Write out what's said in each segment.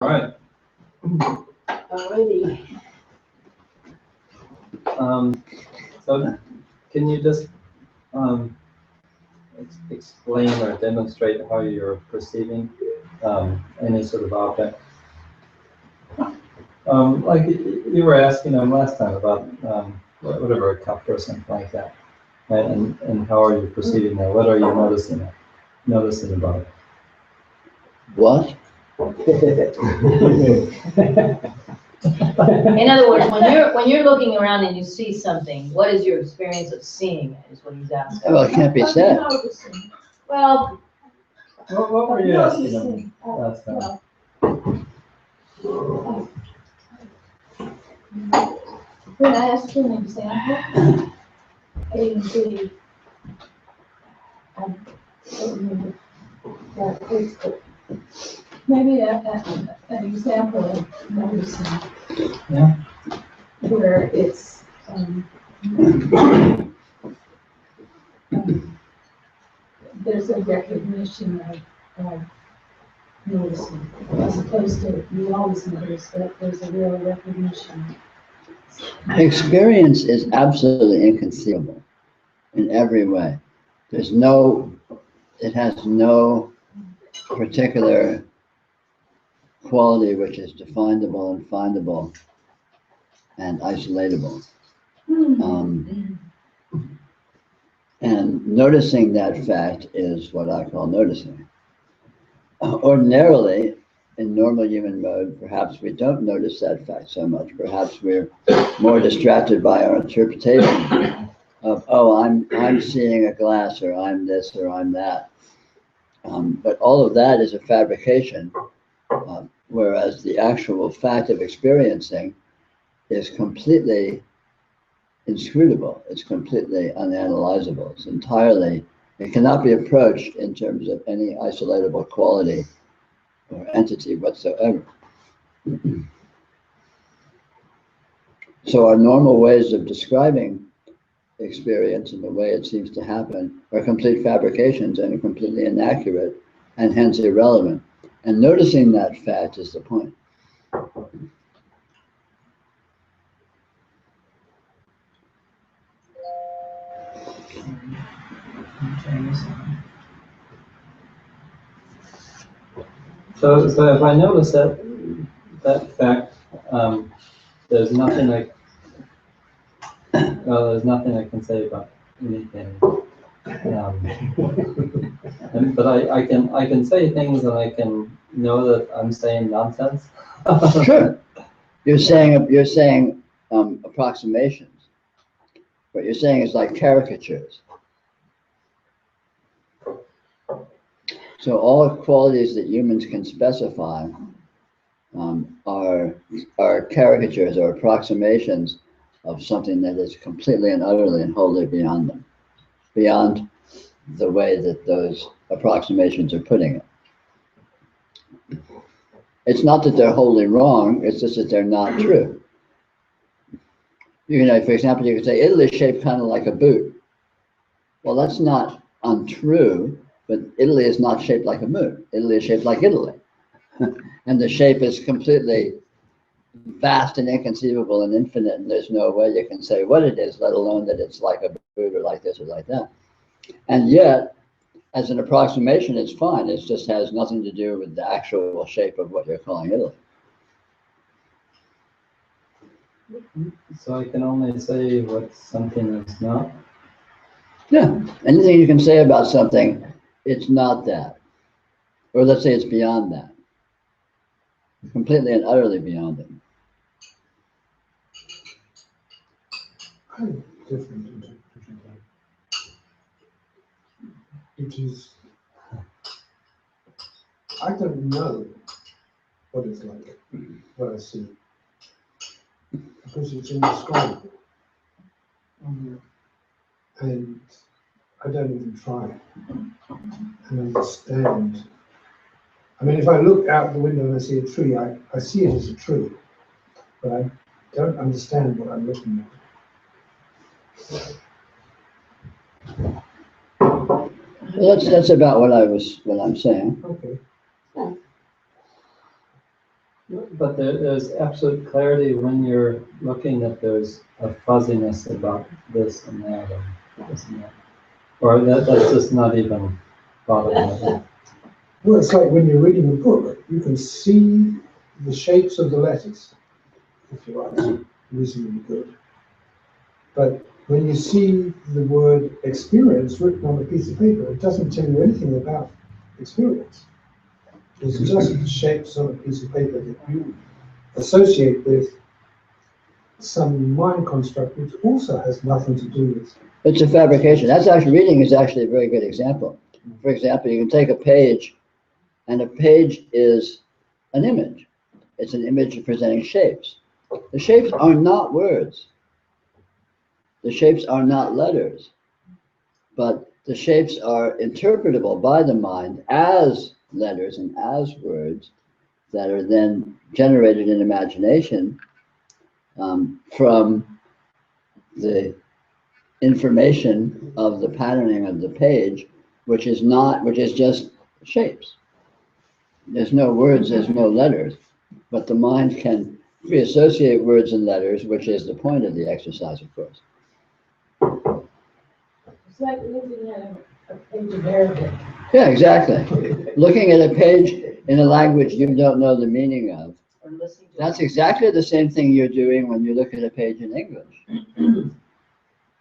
All right. Alrighty. So can you just explain or demonstrate how you're perceiving any sort of object? Like you were asking them last time about whatever, a cup or something like that, right? And how are you perceiving that? What are you noticing about it? What? In other words, when you're looking around and you see something, what is your experience of seeing it, is what he's asking. Well, it can't be said. Well, What were you asking them last time? When I asked for an example, I didn't see, I don't remember that place, but maybe an example of noticing. Yeah. Where it's, there's a recognition of noticing, as opposed to you always notice, but there's a real recognition. Experience is absolutely inconceivable in every way. It has no particular quality which is definable and findable and isolatable. And noticing that fact is what I call noticing. Ordinarily, in normal human mode, perhaps we don't notice that fact so much. Perhaps we're more distracted by our interpretation of, oh, I'm seeing a glass, or I'm this, or I'm that. But all of that is a fabrication, whereas the actual fact of experiencing is completely inscrutable. It's completely unanalyzable. It's entirely, it cannot be approached in terms of any isolatable quality or entity whatsoever. So our normal ways of describing experience and the way it seems to happen are complete fabrications and are completely inaccurate and hence irrelevant. And noticing that fact is the point. So if I notice that fact, there's nothing there's nothing I can say about anything. But I can say things, and I can know that I'm saying nonsense. Sure. You're saying approximations. What you're saying is like caricatures. So all qualities that humans can specify are caricatures or approximations of something that is completely and utterly and wholly beyond them, beyond the way that those approximations are putting it. It's not that they're wholly wrong, it's just that they're not true. You know, for example, you could say Italy is shaped kind of like a boot. Well, that's not untrue, but Italy is not shaped like a boot. Italy is shaped like Italy. And the shape is completely vast and inconceivable and infinite, and there's no way you can say what it is, let alone that it's like a boot or like this or like that. And yet, as an approximation, it's fine. It just has nothing to do with the actual shape of what you're calling Italy. So I can only say what something is not. Yeah, anything you can say about something, it's not that. Or let's say it's beyond that. Completely and utterly beyond it. Kind of different interpretation. It is, I don't know what it's like, what I see, because it's indescribable. And I don't even try and understand. I mean, if I look out the window and I see a tree, I see it as a tree, but I don't understand what I'm looking at. Well, that's about what I'm saying. Okay. But there's absolute clarity when you're looking that there's a fuzziness about this and that and this and that. Or that's just not even bothering you. Well, it's like when you're reading a book, you can see the shapes of the letters, if you are reasonably good. But when you see the word experience written on a piece of paper, it doesn't tell you anything about experience. It's just the shapes on a piece of paper that you associate with some mind construct which also has nothing to do with. It's a fabrication. That's actually, reading is actually a very good example. For example, you can take a page, and a page is an image. It's an image presenting shapes. The shapes are not words. The shapes are not letters, but the shapes are interpretable by the mind as letters and as words that are then generated in imagination from the information of the patterning of the page, which is just shapes. There's no words, there's no letters, but the mind can reassociate words and letters, which is the point of the exercise, of course. It's like looking at a page of Arabic. Yeah, exactly. Looking at a page in a language you don't know the meaning of, Or listening to that's exactly the same thing you're doing when you look at a page in English.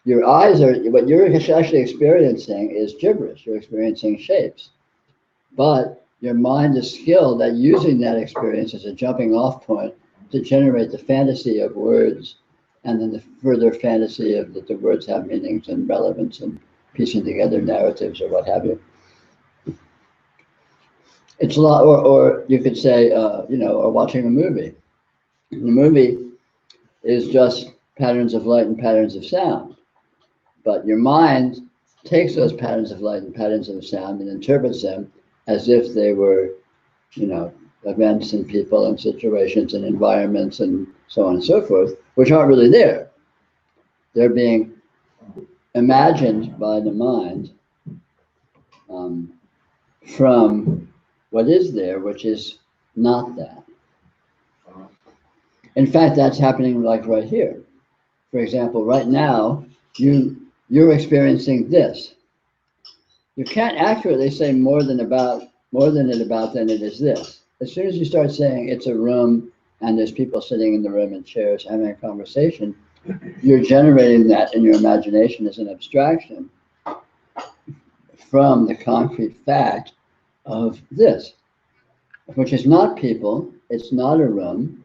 Your eyes are, what you're actually experiencing is gibberish. You're experiencing shapes. But your mind is skilled at using that experience as a jumping off point to generate the fantasy of words, and then the further fantasy of that the words have meanings and relevance and piecing together narratives or what have you. It's a lot, or you could say, or watching a movie. The movie is just patterns of light and patterns of sound. But your mind takes those patterns of light and patterns of sound and interprets them as if they were, events and people and situations and environments and so on and so forth, which aren't really there. They're being imagined by the mind from what is there, which is not that. In fact, that's happening like right here. For example, right now, you're experiencing this. You can't accurately say more than than it is this. As soon as you start saying it's a room and there's people sitting in the room in chairs having a conversation, you're generating that in your imagination as an abstraction from the concrete fact of this, which is not people, it's not a room,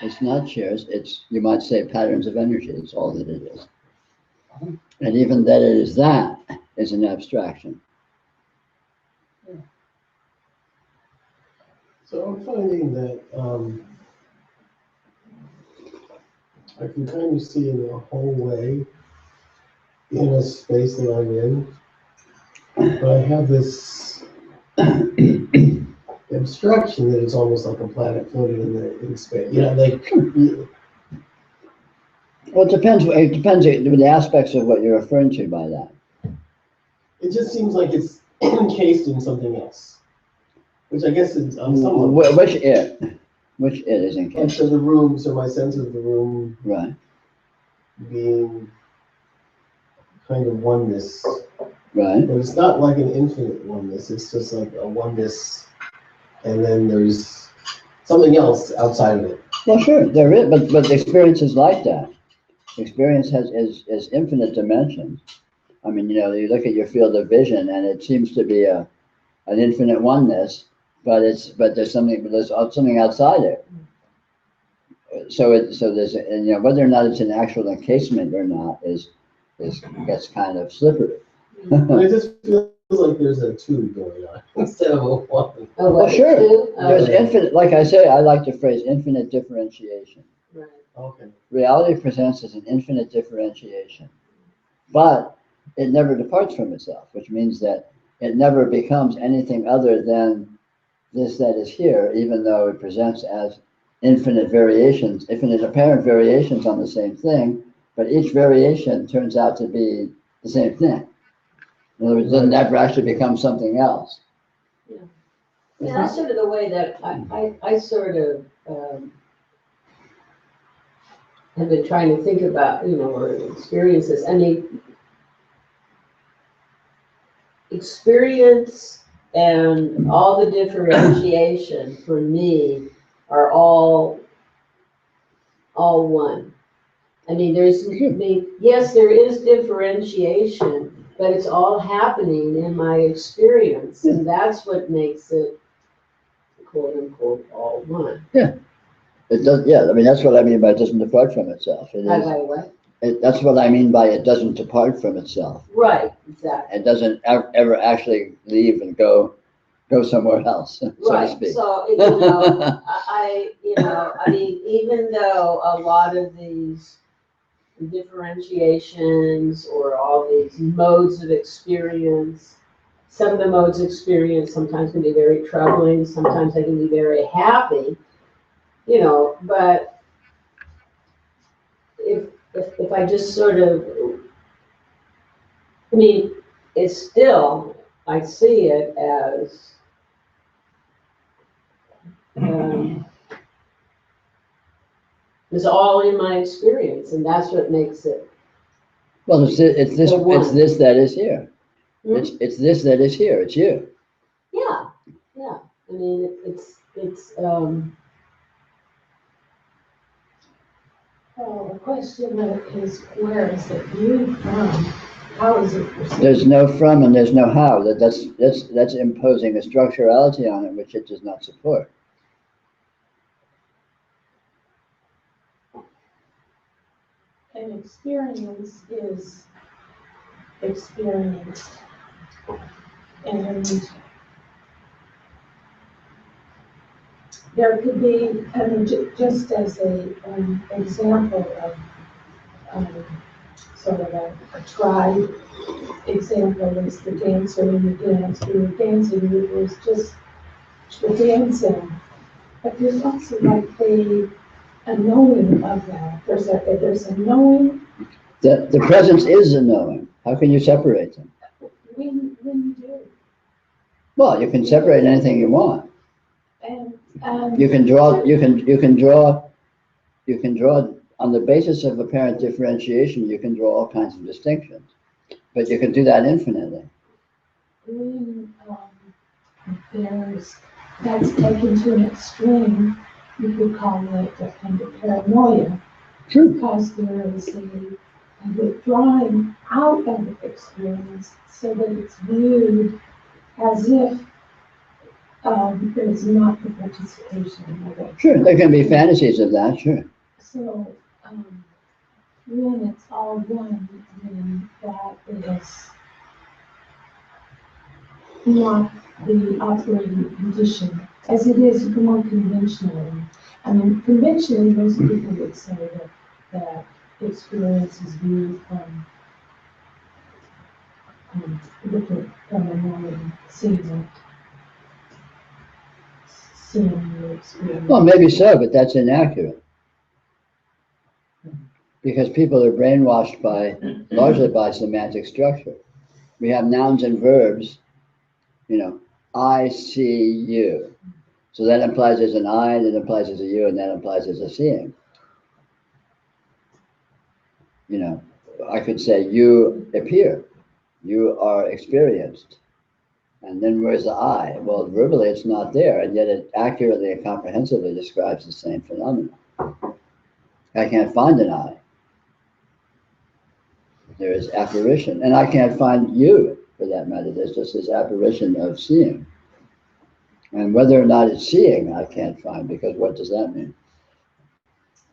it's not chairs, it's, you might say, patterns of energy, it's all that it is. And even that it is that is an abstraction. So I'm finding that I can kind of see in a whole way in a space that I'm in, but I have this abstraction that it's almost like a planet floating in space. Well, it depends the aspects of what you're referring to by that. It just seems like it's encased in something else, which I guess is on some level. Which it is encased. And so the room, so my sense of the room Right. being kind of oneness. Right. But it's not like an infinite oneness, it's just like a oneness, and then there's something else outside of it. Well, sure, there is, but the experience is like that. The experience is infinite dimensions. I mean, you look at your field of vision, and it seems to be an infinite oneness, but there's something outside it. So there's, and whether or not it's an actual encasement or not gets kind of slippery. But it just feels like there's a two going on instead of a one. Oh, Well, sure. two? There's infinite, like I say, I like the phrase infinite differentiation. Right. Okay. Reality presents as an infinite differentiation, but it never departs from itself, which means that it never becomes anything other than this that is here, even though it presents as infinite apparent variations on the same thing, but each variation turns out to be the same thing. In other words, it doesn't ever actually become something else. Yeah, that's sort of the way that I sort of have been trying to think about, or experiences. I mean, experience and all the differentiation for me are all one. I mean, yes, there is differentiation, but it's all happening in my experience, and that's what makes it quote unquote all one. Yeah. It does, yeah, I mean, that's what I mean by it doesn't depart from itself. It By is, what? that's what I mean by it doesn't depart from itself. Right, exactly. It doesn't ever actually leave and go somewhere else, so to Right, speak. so, I mean, even though a lot of these differentiations or all these modes of experience, some of the modes of experience sometimes can be very troubling, sometimes they can be very happy, but if I just sort of, I mean, it's still, I see it as, it's all in my experience, and that's what makes it. Well, it's this that is here. Hmm? It's this that is here. It's you. Yeah. I mean, it's. Well, the question is, where is it viewed from? How is it perceived? There's no from and there's no how. That's imposing a structurality on it which it does not support. An experience is experienced. And there could be, I mean, just as a example of sort of a tribe example is the dancer in the dance. We were dancing, it was just the dancing. But there's also like a knowing of that. There's a knowing. The presence is a knowing. How can you separate them? When you do. Well, you can separate anything you want. And You can draw on the basis of apparent differentiation, you can draw all kinds of distinctions. But you can do that infinitely. when that's taken to an extreme, you could call it a kind of paranoia. True. Because there is a withdrawing out of the experience so that it's viewed as if there's not the participation of it. Sure, there can be fantasies of that, sure. So when it's all one, then that is not the operating condition as it is more conventionally. I mean, conventionally, most people would say that experience is viewed from looking from a normal seeing your experience. Well, maybe so, but that's inaccurate. Because people are brainwashed largely by semantic structure. We have nouns and verbs, I see you. So that implies there's an I, that implies there's a you, and that implies there's a seeing. I could say you appear, you are experienced. And then where's the I? Well, verbally it's not there, and yet it accurately and comprehensively describes the same phenomenon. I can't find an I. There is apparition, and I can't find you, for that matter. There's just this apparition of seeing. And whether or not it's seeing, I can't find, because what does that mean?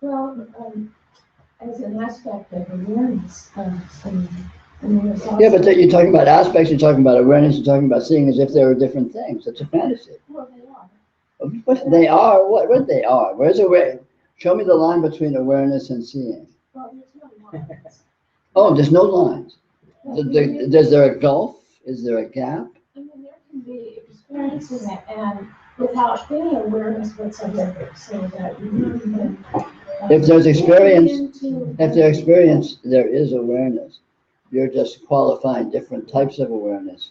Well, as an aspect of awareness, there's also, Yeah, but you're talking about aspects, you're talking about awareness, you're talking about seeing as if there were different things. It's a fantasy. well, they are. What they are? What they are? Where's aware? Show me the line between awareness and seeing. Well, there's no lines. Oh, there's no lines. Well, Is there a gulf? Is there a gap? I mean, there can be experiencing it and without any awareness whatsoever, so that you don't even. If there's experience, into- if there's experience, there is awareness. You're just qualifying different types of awareness.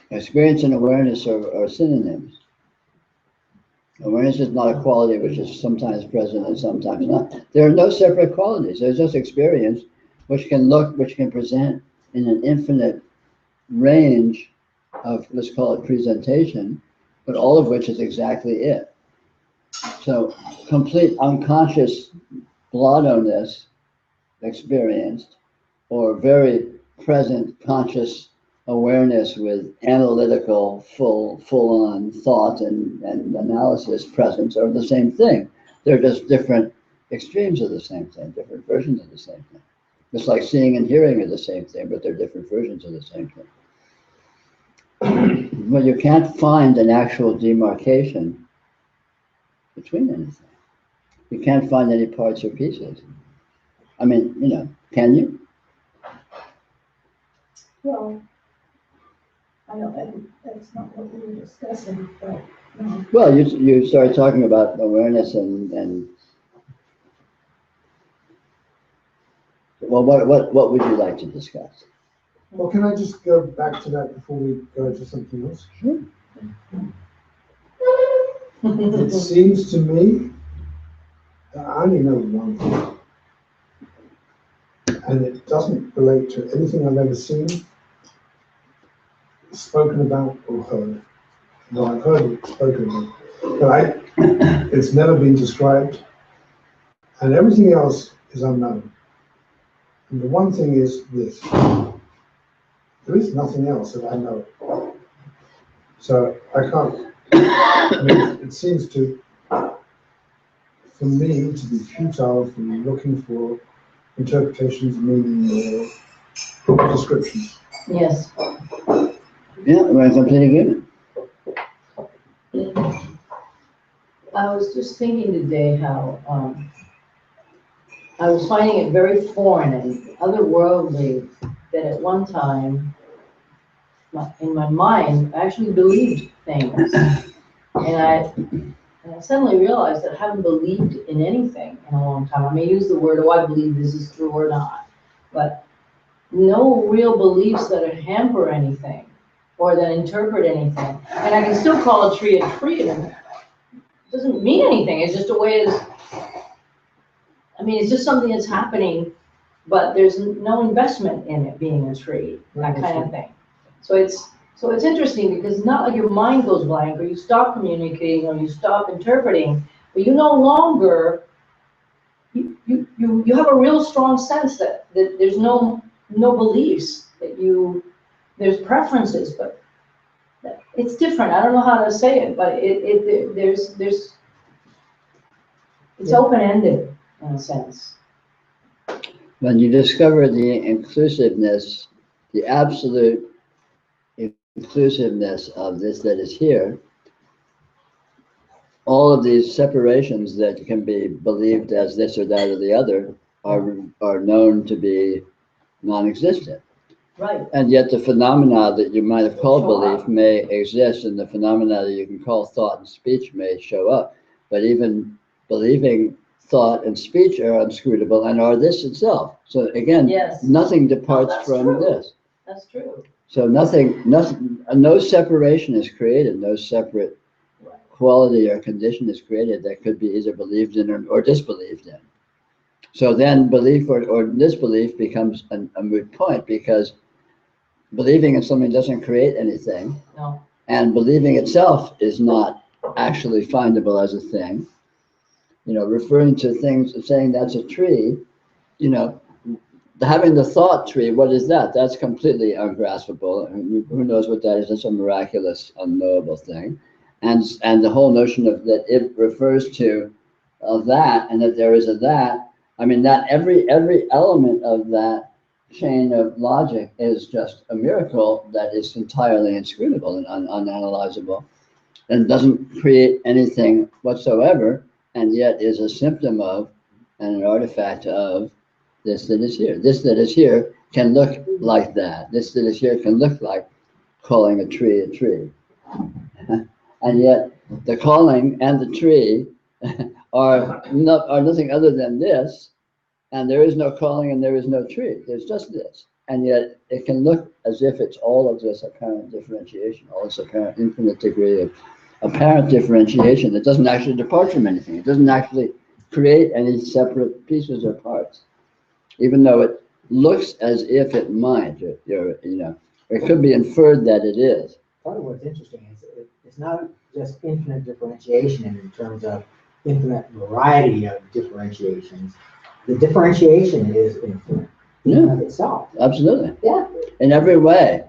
Experience and awareness are synonyms. Awareness is not a quality which is sometimes present and sometimes not. There are no separate qualities. There's just experience which can present in an infinite range of, let's call it presentation, but all of which is exactly it. So complete unconscious blotto-ness experienced, or very present conscious awareness with analytical, full-on thought and analysis presence are the same thing. They're just different extremes of the same thing, different versions of the same thing. Just like seeing and hearing are the same thing, but they're different versions of the same thing. Well, you can't find an actual demarcation between anything. You can't find any parts or pieces. I mean, can you? Well, I know that's not what we were discussing, but no. Well, you started talking about awareness and well, what would you like to discuss? Well, can I just go back to that before we go to something else? Sure. It seems to me that I only know one thing, and it doesn't relate to anything I've ever seen, spoken about, or heard. No, I've heard it spoken about, but it's never been described, and everything else is unknown. And the one thing is this: there is nothing else that I know. So I can't. I mean, it seems for me to be futile from looking for interpretations, meaning, or descriptions. Yes. Yeah, we're in complete agreement. I was just thinking today how I was finding it very foreign and otherworldly that at one time, in my mind, I actually believed things. And I suddenly realized that I haven't believed in anything in a long time. I may use the word, oh, I believe this is true or not, but no real beliefs that hamper anything or that interpret anything. And I can still call a tree, and it doesn't mean anything. It's just a way it's just something that's happening, but there's no investment in it being a tree, that kind of thing. So it's interesting because it's not like your mind goes blank or you stop communicating or you stop interpreting, but you no longer, you have a real strong sense that there's no beliefs, that there's preferences, but it's different. I don't know how to say it, but it's open-ended in a sense. When you discover the inclusiveness, the absolute inclusiveness of this that is here, all of these separations that can be believed as this or that or the other are known to be non-existent. Right. And yet the phenomena that you might have called belief may exist, and the phenomena that you can call thought and speech may show up. But even believing thought and speech are inscrutable and are this itself. So again, yes. Nothing departs from true. this. That's true. So no separation is created, no separate quality or condition is created that could be either believed in or disbelieved in. So then belief or disbelief becomes a moot point, because believing in something doesn't create anything. No. And believing itself is not actually findable as a thing. Referring to things, saying that's a tree, having the thought tree, what is that? That's completely ungraspable. Who knows what that is? That's a miraculous, unknowable thing. And the whole notion of that it refers to that, and that there is a that. I mean, that every element of that chain of logic is just a miracle that is entirely inscrutable and unanalyzable, and doesn't create anything whatsoever, and yet is a symptom of and an artifact of this that is here. This that is here can look like that. This that is here can look like calling a tree a tree. And yet the calling and the tree are nothing other than this, and there is no calling and there is no tree. There's just this. And yet it can look as if it's all of this apparent differentiation, all this apparent infinite degree apparent differentiation that doesn't actually depart from anything. It doesn't actually create any separate pieces or parts, even though it looks as if it might. It could be inferred that it is. Part of what's interesting is it's not just infinite differentiation in terms of infinite variety of differentiations. The differentiation is infinite in and of itself. Absolutely. Yeah. In every way.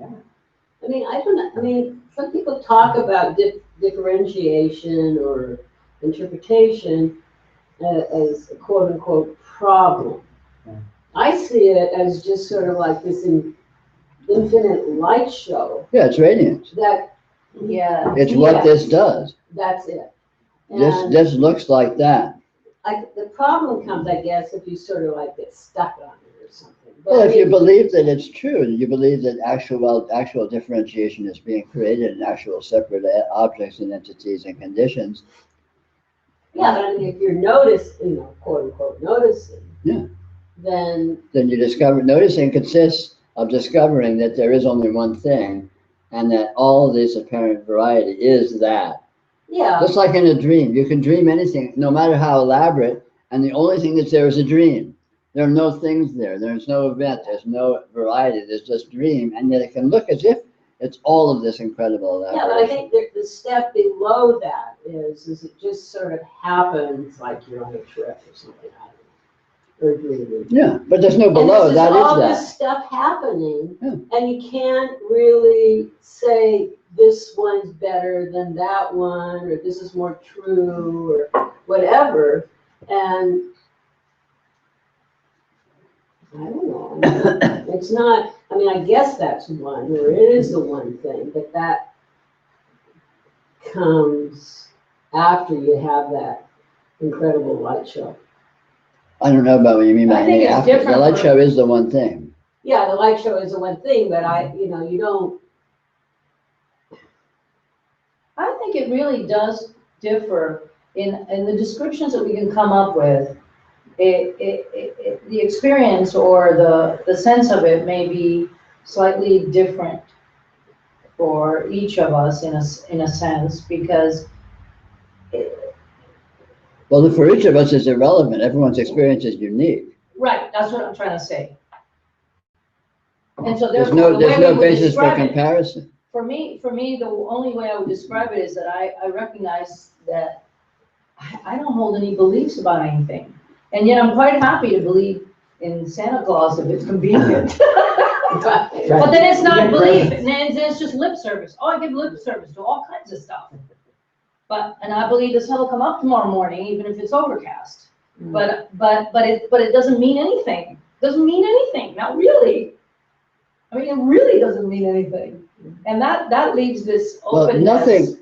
I mean, I don't know, I mean, some people talk about differentiation or interpretation as a quote unquote problem. I see it as just sort of like this infinite light show Yeah, it's radiance. that, Yeah. It's what this does. that's it. This And this looks like that. the problem comes, I guess, if you sort of like get stuck on it or something. But Well, I if you mean, believe that it's true, you believe that actual differentiation is being created in actual separate objects and entities and conditions. yeah, but I mean, if you're quote unquote noticing. Yeah. Then, Then you discover, noticing consists of discovering that there is only one thing and that all this apparent variety is that. yeah, Just like in a dream, you can dream anything, no matter how elaborate, and the only thing that's there is a dream. There are no things there. There's no event. There's no variety. There's just dream, and yet it can look as if it's all of this incredible yeah, but I elaboration. think the step below that is it just sort of happens like you're on a trip or something, I don't know, or dreaming. Yeah, but there's no below. And That all is this that. stuff happening, Yeah. and you can't really say this one's better than that one, or this is more true, or whatever. And I don't know. I mean, it's not. I mean, I guess that's one, or it is the one thing, but that comes after you have that incredible light show. I don't know about what you mean by I think any it's after. The different light for- show is the one thing. Yeah, the light show is the one thing, but you don't. I think it really does differ in the descriptions that we can come up with. The experience or the sense of it may be slightly different for each of us in a sense, because Well, for each of us, it's irrelevant. Everyone's experience is unique. right, that's what I'm trying to say. And so There's therefore, no the way we would basis for describe it, comparison. for me, the only way I would describe it is that I recognize that I don't hold any beliefs about anything. And yet I'm quite happy to believe in Santa Claus if it's convenient. But then it's not belief, and then it's just lip service. Oh, I give lip service to all kinds of stuff. And I believe the sun will come up tomorrow morning, even if it's overcast. But it doesn't mean anything. Doesn't mean anything, not really. I mean, it really doesn't mean anything. And that leaves this Well, openness.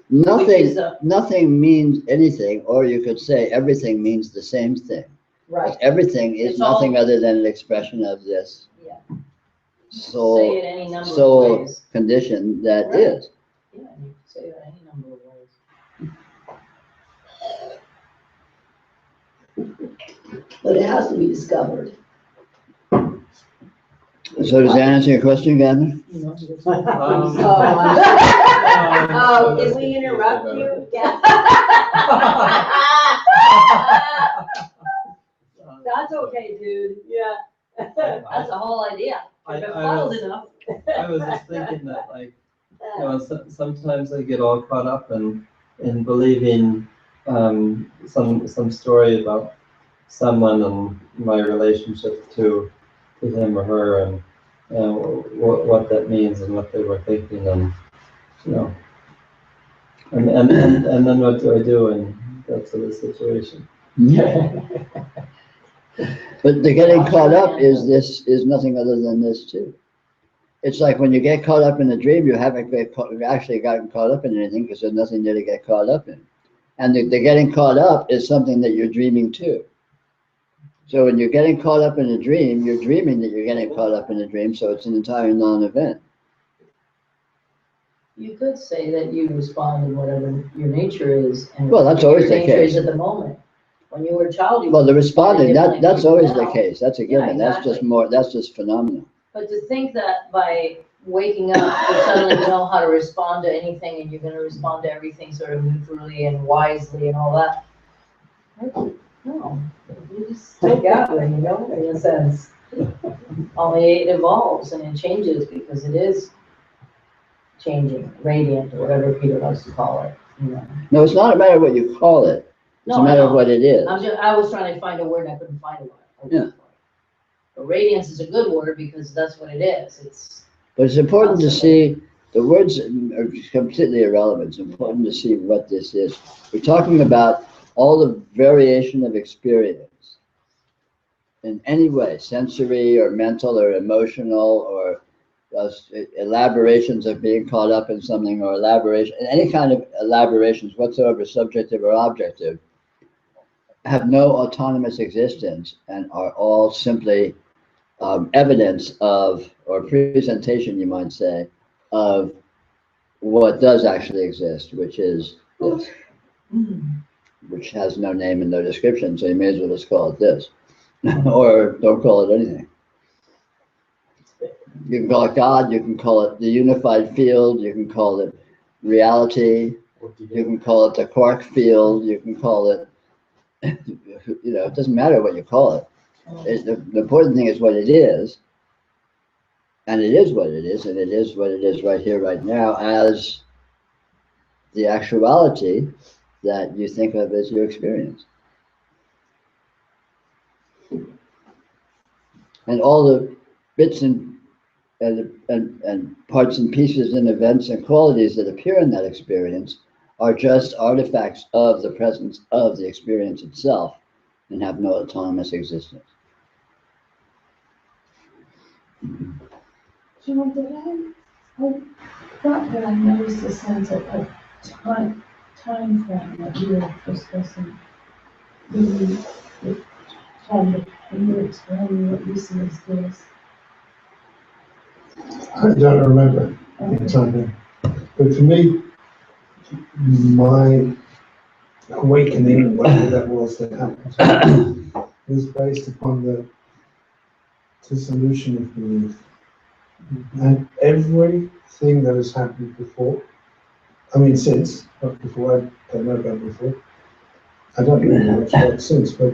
nothing means anything, or you could say everything means the same thing. Right. Everything is It's all- nothing other than an expression of this Yeah. Say soul, it any number of soul ways. condition that Right. is. Yeah, you can say that any number of ways. But it has to be discovered. So does that answer your question, Gavin? Oh, did we interrupt you? Yeah. That's okay, dude. Yeah. That's the whole idea. I If it was- fuddled enough. I was just thinking that, like, sometimes I get all caught up in believing some story about someone and my relationship to him or her, and what that means and what they were thinking, and and then what do I do in that sort of situation? But the getting caught up is nothing other than this too. It's like when you get caught up in a dream, you haven't actually gotten caught up in anything because there's nothing there to get caught up in. And the getting caught up is something that you're dreaming too. So when you're getting caught up in a dream, you're dreaming that you're getting caught up in a dream, so it's an entire non-event. You could say that you respond to whatever your nature is, and Well, that's always your the nature case. is at the moment. When you were a child, you. Well, the responding, differently that's than always the now. case. That's a Yeah, given. That's just exactly. more, that's just phenomenal. But to think that by waking up, you suddenly know how to respond to anything, and you're gonna respond to everything sort of neutrally and wisely and all that. No, you just take out it, you know, in a sense. Only it evolves and it changes because it is changing, radiant, or whatever Peter likes to call it, you know. No, it's not a matter of what you call it. It's No, a I matter of know. what it is. I was trying to find a word and I couldn't find a word. Yeah. But radiance is a good word because that's what it is. It's But it's important to constantly. see, the words are completely irrelevant. It's important to see what this is. We're talking about all the variation of experience in any way, sensory or mental or emotional or elaborations of being caught up in something or elaboration, any kind of elaborations whatsoever, subjective or objective, have no autonomous existence and are all simply evidence of, or presentation, you might say, of what does actually exist, which is this, which has no name and no description, so you may as well just call it this, or don't call it anything. You can call it God, you can call it the unified field, you can call it reality, you can call it the quark field, you can call it, you know, it doesn't matter what you call it. The important thing is what it is, and it is what it is, and it is what it is right here, right now, as the actuality that you think of as your experience. And all the bits and parts and pieces and events and qualities that appear in that experience are just artifacts of the presence of the experience itself and have no autonomous existence. John, I thought that I noticed a sense of a time frame that you were discussing. The time that you were explaining what you see as this. I don't remember the time, but for me, my awakening, whatever that was that happened, was based upon the dissolution of belief. And everything that has happened before, I mean since, not before, I don't know about before, I don't know much about since, but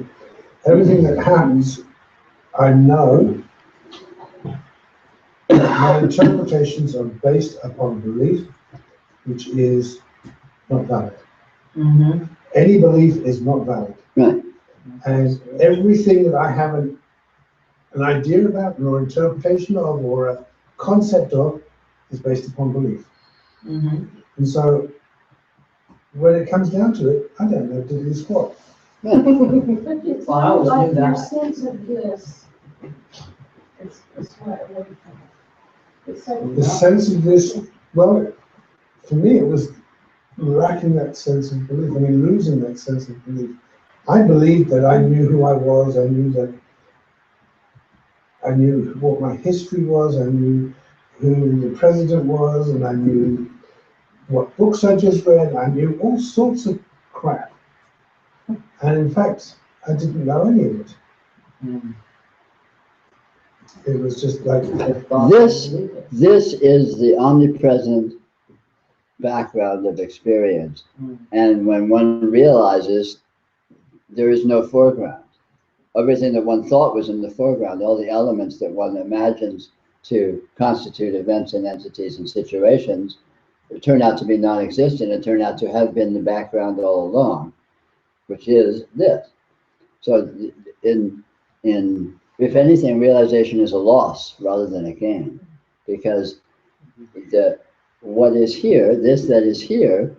everything that happens, I know that my interpretations are based upon belief, which is not valid. Mm-hmm. Any belief is not valid. Right. And everything that I have an idea about, or interpretation of, or a concept of, is based upon belief. Mm-hmm. And so, when it comes down to it, I don't know diddly squat. But it's Well, I always like knew your that. sense of this. It's what I want. It's like. The sense of this, well, for me, it was lacking that sense of belief. I mean, losing that sense of belief. I believed that I knew who I was. I knew what my history was. I knew who the president was, and I knew what books I just read. I knew all sorts of crap. And in fact, I didn't know any of it. It was just like This is the omnipresent background of experience. And when one realizes there is no foreground, everything that one thought was in the foreground, all the elements that one imagines to constitute events and entities and situations, turn out to be non-existent and turn out to have been the background all along, which is this. So in if anything, realization is a loss rather than a gain, because what is here, this that is here,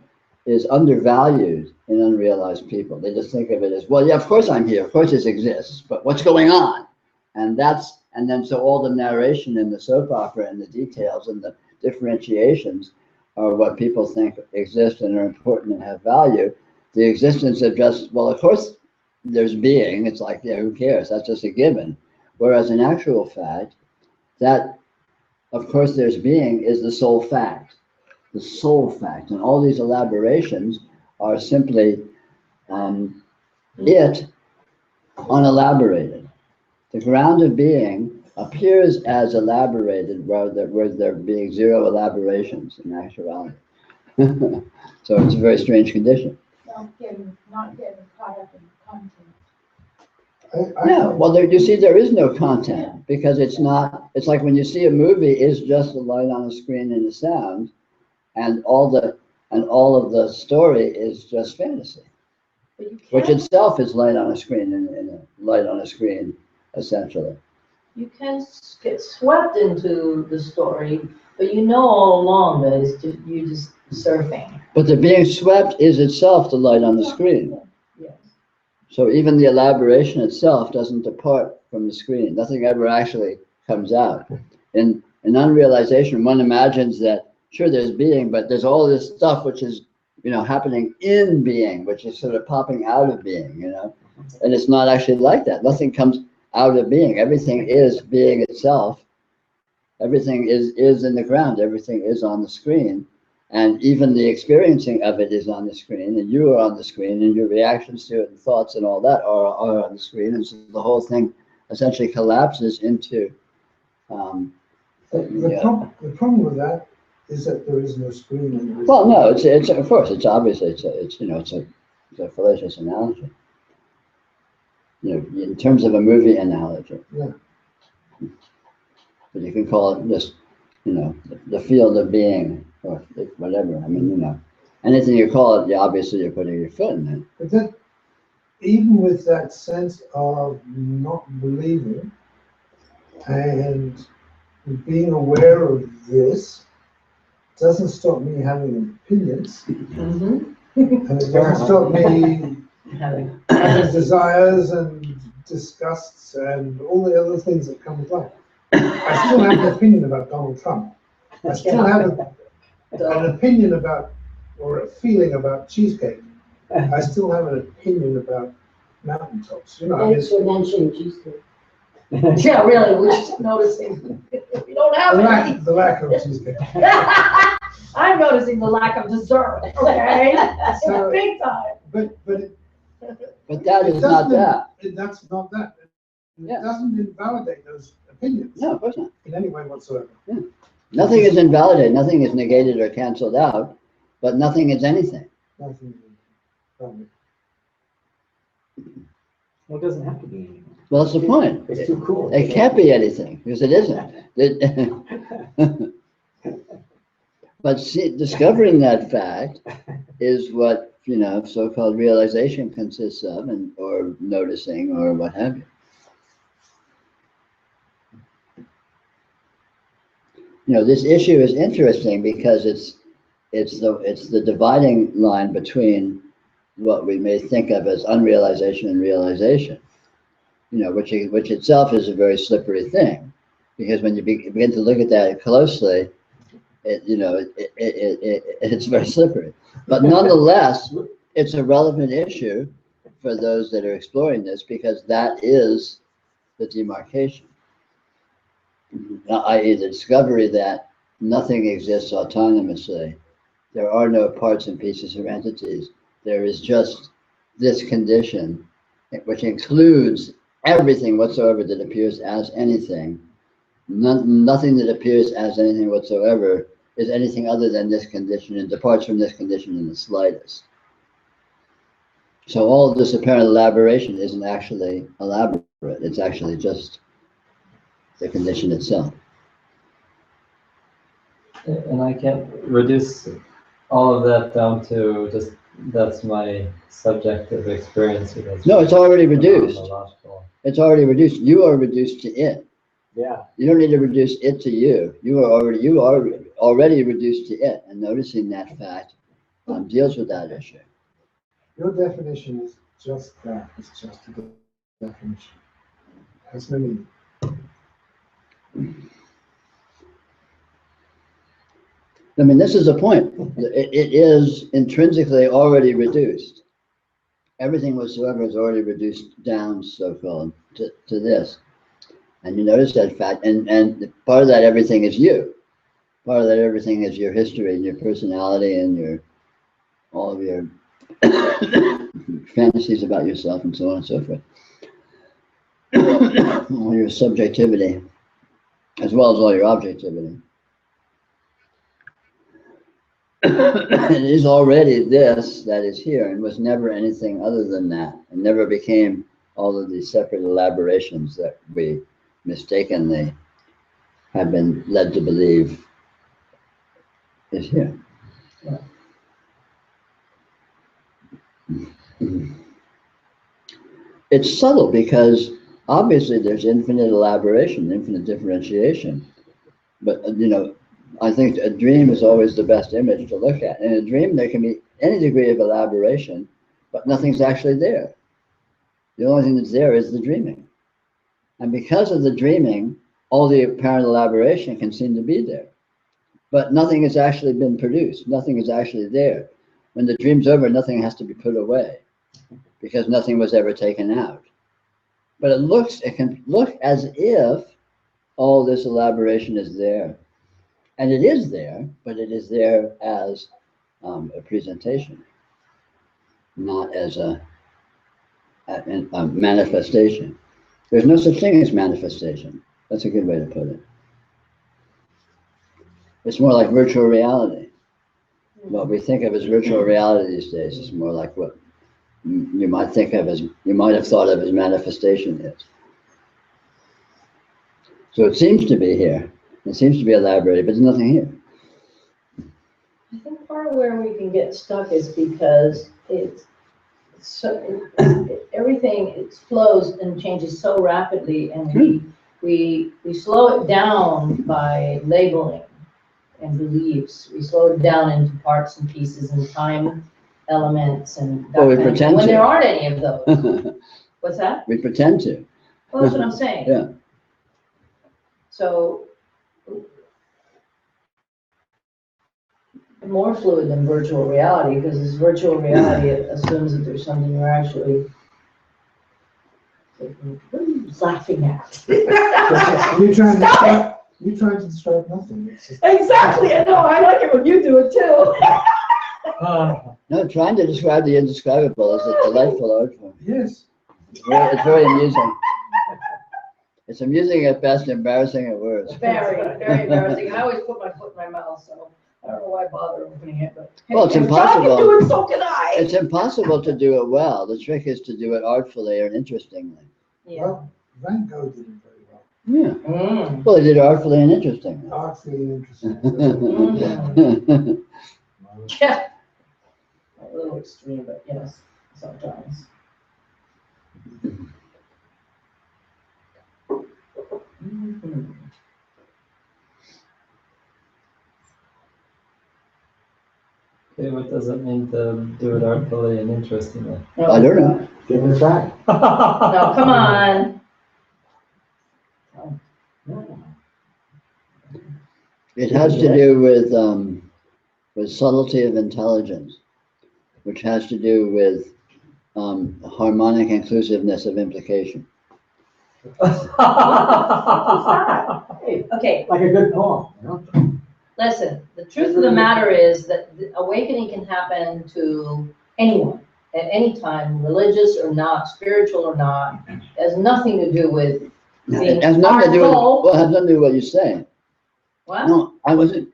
is undervalued in unrealized people. They just think of it as, well, yeah, of course I'm here, of course this exists, but what's going on? And then so all the narration and the soap opera and the details and the differentiations are what people think exist and are important and have value. The existence of just, well, of course there's being, it's like, yeah, who cares? That's just a given. Whereas in actual fact, that, of course there's being, is the sole fact. The sole fact. And all these elaborations are simply it unelaborated. The ground of being appears as elaborated, where there being zero elaborations in actuality. So it's a very strange condition. Not getting caught up in the content. No, well, there, you see, there is no content because it's not. It's like when you see a movie, it's just a light on a screen and a sound, and all of the story is just fantasy, But you which can, itself is light on a screen and a light on a screen, essentially. you can get swept into the story, but you know all along that it's just, you're just surfing. But the being swept is itself the light on the screen. Yes. So even the elaboration itself doesn't depart from the screen. Nothing ever actually comes out. In unrealization, one imagines that, sure, there's being, but there's all this stuff which is, happening in being, which is sort of popping out of being, And it's not actually like that. Nothing comes out of being. Everything is being itself. Everything is in the ground. Everything is on the screen. And even the experiencing of it is on the screen, and you are on the screen, and your reactions to it and thoughts and all that are on the screen. And so the whole thing essentially collapses into. The problem with that is that there is no screen. And there is Well, no, it's of course, it's obviously, it's a fallacious analogy. In terms of a movie analogy. Yeah. But you can call it just, the field of being, or whatever. I mean, anything you call it, obviously you're putting your foot in it. But then, even with that sense of not believing and being aware of this, doesn't stop me having opinions, Mm-hmm. and it doesn't stop me Having having desires and disgusts and all the other things that come with life. I still have an opinion about Donald Trump. I still have an opinion about, or a feeling about cheesecake. I still have an opinion about mountaintops. I mean, Thanks for mentioning cheesecake. Yeah, really, we're just noticing. We don't have any. the lack of cheesecake. I'm noticing the lack of dessert, okay? So- Big time. But That is not that. That's not that. Yeah. It doesn't invalidate those opinions No, of course not. in any way whatsoever. Nothing is invalidated, nothing is negated or canceled out, but nothing is anything. Nothing. Nothing. Well, it doesn't have to be anything. Well, that's the point. It's too cool. It can't be anything, because it isn't. But see, discovering that fact is what, so-called realization consists of, or noticing, or what have you. This issue is interesting because it's the dividing line between what we may think of as unrealization and realization. Which itself is a very slippery thing, because when you begin to look at that closely, it's very slippery. But nonetheless, it's a relevant issue for those that are exploring this, because that is the demarcation, i.e. the discovery that nothing exists autonomously. There are no parts and pieces or entities. There is just this condition, which includes everything whatsoever that appears as anything. Nothing that appears as anything whatsoever is anything other than this condition, and departs from this condition in the slightest. So all of this apparent elaboration isn't actually elaborate. It's actually just the condition itself. And I can't reduce all of that down to just, that's my subjective experience. No, it's already reduced. Phenomenological. It's already reduced. You are reduced to it. Yeah. You don't need to reduce it to you. You are already reduced to it, and noticing that fact deals with that issue. Your definition is just that. It's just a definition. It has no meaning. I mean, this is the point. It is intrinsically already reduced. Everything whatsoever is already reduced down, so-called, to this. And you notice that fact, and part of that everything is you. Part of that everything is your history and your personality and all of your fantasies about yourself and so on and so forth. All your subjectivity. as well as all your objectivity. It is already this that is here and was never anything other than that, and never became all of these separate elaborations that we mistakenly have been led to believe is here. Yeah. It's subtle because obviously there's infinite elaboration, infinite differentiation. But, you know, I think a dream is always the best image to look at. In a dream, there can be any degree of elaboration, but nothing's actually there. The only thing that's there is the dreaming. And because of the dreaming, all the apparent elaboration can seem to be there. But nothing has actually been produced. Nothing is actually there. When the dream's over, nothing has to be put away because nothing was ever taken out. But it can look as if all this elaboration is there. And it is there, but it is there as a presentation, not as a manifestation. There's no such thing as manifestation. That's a good way to put it. It's more like virtual reality. What we think of as virtual reality these days is more like what you might have thought of as manifestation is. So it seems to be here. It seems to be elaborated, but there's nothing here. I think part of where we can get stuck is because everything it flows and changes so rapidly, and we slow it down by labeling and beliefs. We slow it down into parts and pieces and time elements and that we kind of pretend thing, when to. there aren't any of those. What's that? We pretend to. Well, that's what I'm saying. Yeah. So more fluid than virtual reality, because this virtual reality assumes that there's something you're actually laughing at. You're trying to describe nothing. It's just, Exactly, I know, I like it when you do it too. No, trying to describe the indescribable is a delightful art form. yes. It's very amusing. It's amusing at best, embarrassing at worst. Very, very embarrassing. I always put my foot in my mouth, so I don't know why I bother opening it, but. Well, it's if impossible. God can do it, so can I. It's impossible to do it well. The trick is to do it artfully and interestingly. Yeah. Well, Van Gogh did it very well. Yeah. Mm. Well, he did it artfully and interestingly. Artfully interesting. Yeah. A little extreme, but yes, sometimes. Mhm. Okay, what does it mean to do it artfully and interestingly? I don't know. Give it a try. No, come on. It has to do with subtlety of intelligence, which has to do with harmonic inclusiveness of implication. Okay, Like a good poem, you know? listen, the truth of the matter is that the awakening can happen to anyone at any time, religious or not, spiritual or not. It has nothing to do with being It has nothing to do with, artful. well, it has nothing to do with what you say. What? No, I wasn't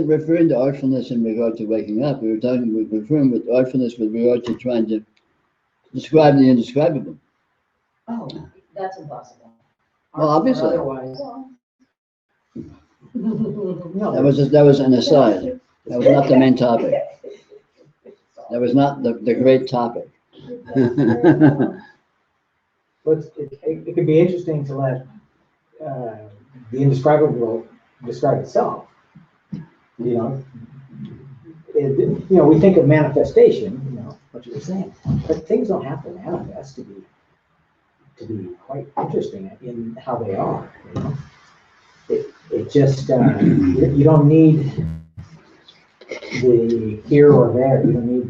referring to artfulness in regard to waking up. We were referring with artfulness with regard to trying to describe the indescribable. Oh, that's impossible. Well, Or obviously. otherwise. No, That was an aside. That was not the main topic. That was not the great topic. but it could be interesting to let the indescribable describe itself. You know, we think of manifestation, what you were saying, but things don't have to manifest to be quite interesting in how they are. You know, it just you don't need the here or there. You don't need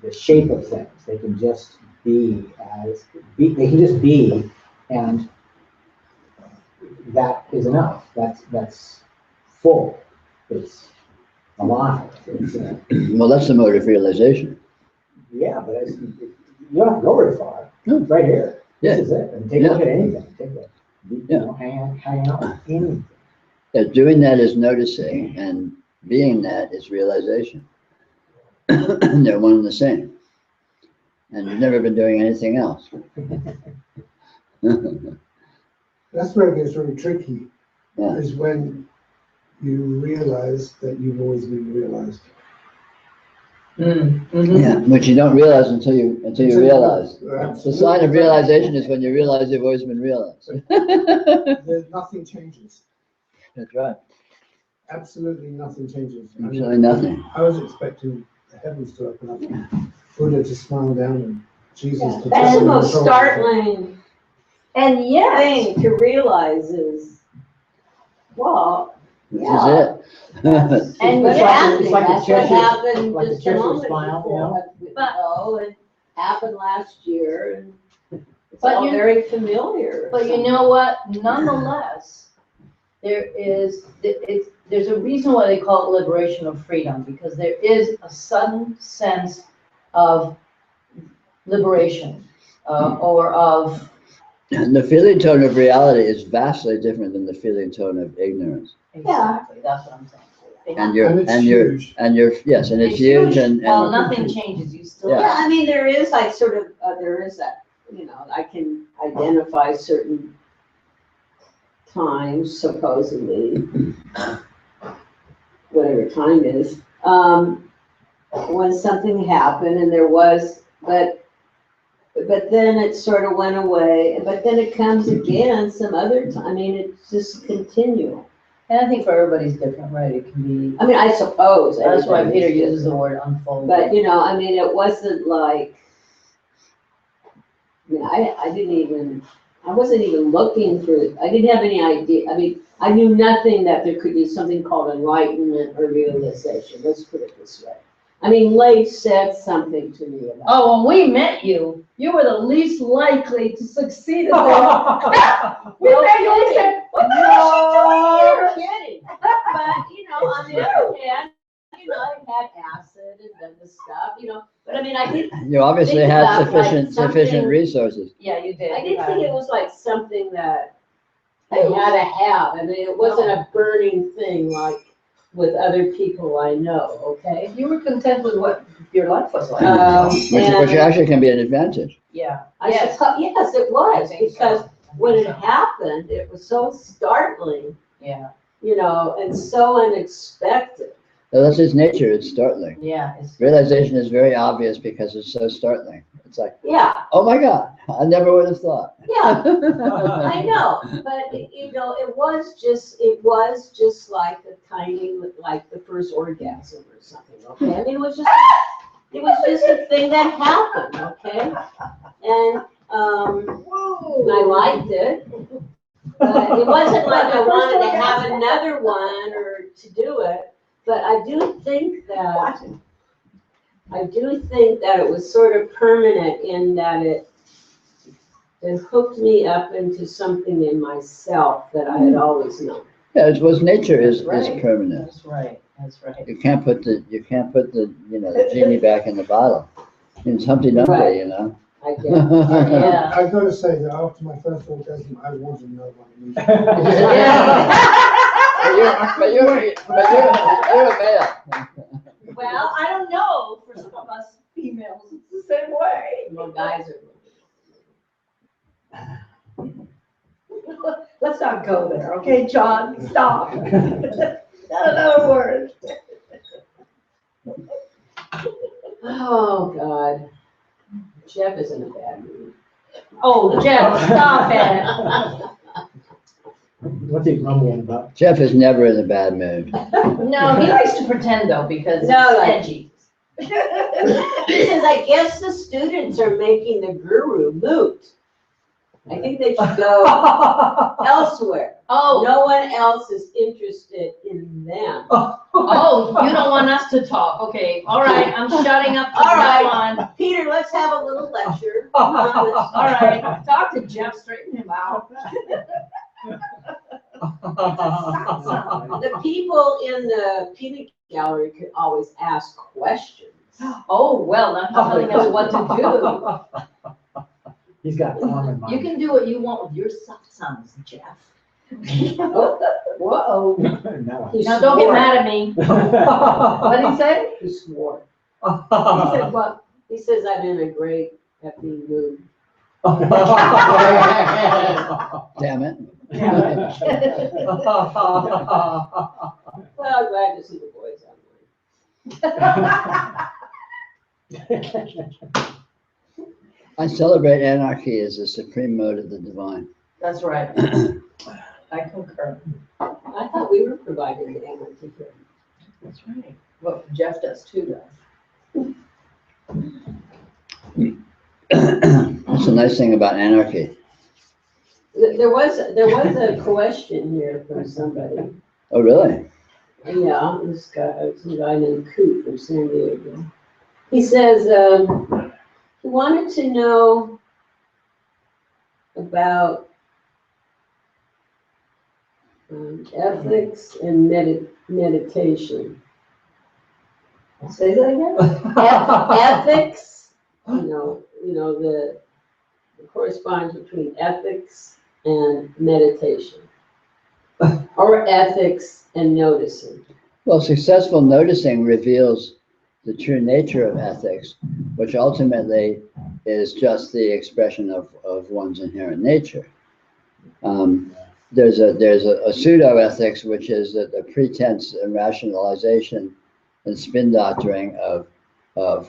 the shape of things. They can just be They can just be, and that is enough. That's full. It's alive. It's, Well, that's the mode of realization. yeah, but you don't have to go very far. No. Right here. Yeah. This is it. And take a look at anything. hang out with anything. That doing that is noticing, and being that is realization. They're one and the same. And you've never been doing anything else. That's where it gets really tricky, Yeah. is when you realize that you've always been realized. Yeah, which you don't realize until you realize. The sign of realization is when you realize you've always been realized. Nothing changes. That's right. Absolutely nothing changes. I mean, Absolutely nothing. I was expecting the heavens to open up, and Buddha to smile down, and Jesus to That's the take most control. startling And yet, thing to realize is, well, This yeah. is it. And What's yeah, happening, it's like the that's what Cheshire- happened like the just a Cheshire moment smile, you know? before. But, it happened last year, and it's But all you- very familiar. but you know what, nonetheless, there's a reason why they call it liberation of freedom, because there is a sudden sense of liberation, or of. And the feeling tone of reality is vastly different than the feeling tone of ignorance. Exactly, that's what I'm saying. And you're, And it's and you're, huge. and you're, yes, and it's huge and, Well, nothing changes, you still. Yeah. Yeah, I mean, there is like sort of, there is that, I can identify certain times supposedly, whatever time is, when something happened and there was, but then it sort of went away, but then it comes again some other time. I mean, it's just continual. And I think for everybody's different, right, it can be, I mean, I suppose. that's why everybody's Peter uses the different. word unfold. But, I mean, it wasn't like, I wasn't even looking for, I didn't have any idea. I mean, I knew nothing that there could be something called enlightenment or realization. Let's put it this way. I mean, Leif said something to me about. Oh, when we met you, you were the least likely to succeed at that. We met you, we said, what the hell is she doing here? Kidding. But, on the other hand, I had acid and done this stuff, but I mean, I didn't, you obviously think had about, like, sufficient something- resources. Yeah, you did. I didn't think it was like something that I had to have. I mean, it wasn't a burning thing like with other people I know, okay? You were content with what your life was like. Which And actually can be an advantage. Yeah. yes, it I was, think so. because when it happened, it was so startling, Yeah, and so unexpected. So that's its nature, it's startling. yeah. It's, Realization is very obvious because it's so startling. It's like, Yeah, oh my God, I never would have thought. yeah, I know, but it was just like the tiny, like the first orgasm or something, okay? I mean, it was just a thing that happened, okay? And, I liked it, but it wasn't like I wanted to have another one or to do it, but I do think that it was sort of permanent in that it hooked me up into something in myself that I had always known. Yeah, it was nature is right. permanent. That's right, that's right. You can't put the the genie back in the bottle. It's Humpty Dumpty, Right. I guess. Yeah. I've got to say that after my first orgasm, I wanted another one immediately. But you're a male. Well, I don't know, for some of us females, it's the same way. Well, guys are. Let's not go there, okay, John, stop. Not another word. Oh, God. Jeff is in a bad mood. Oh, Jeff, stop it. What's he grumbling about? Jeff is never in a bad mood. No, he likes to pretend though, because No, it's edgy. He says, I guess the students are making the guru moot. I think they should go elsewhere. Oh, No one else is interested in them. oh, you don't want us to talk, okay, all right, I'm shutting up from All right. now on. Peter, let's have a little lecture. All right, talk to Jeff, straighten him out. The people in the peanut gallery could always ask questions. Oh, well, not telling us what to do. He's got form in mind. You can do what you want with your satsangs, Jeff. Whoa. No. He Now, don't get swore. mad at me. What did he say? He swore. He He said, said, what? He says I'm in a great happy mood. Damn it. Well, I'm glad to see the boys online. I celebrate anarchy as the supreme mode of the divine. That's right. I concur. I thought we were providing the anarchy here. That's right. Well, Jeff does too, though. That's the nice thing about anarchy. There was a question here from somebody. Oh, really? Yeah, this guy, some guy named Coop from San Diego. He says, he wanted to know about ethics and meditation. Say that again? Ethics, the corresponds between ethics and meditation, or ethics and noticing. Well, successful noticing reveals the true nature of ethics, which ultimately is just the expression of one's inherent nature. There's a pseudo-ethics, which is the pretense and rationalization and spin doctoring of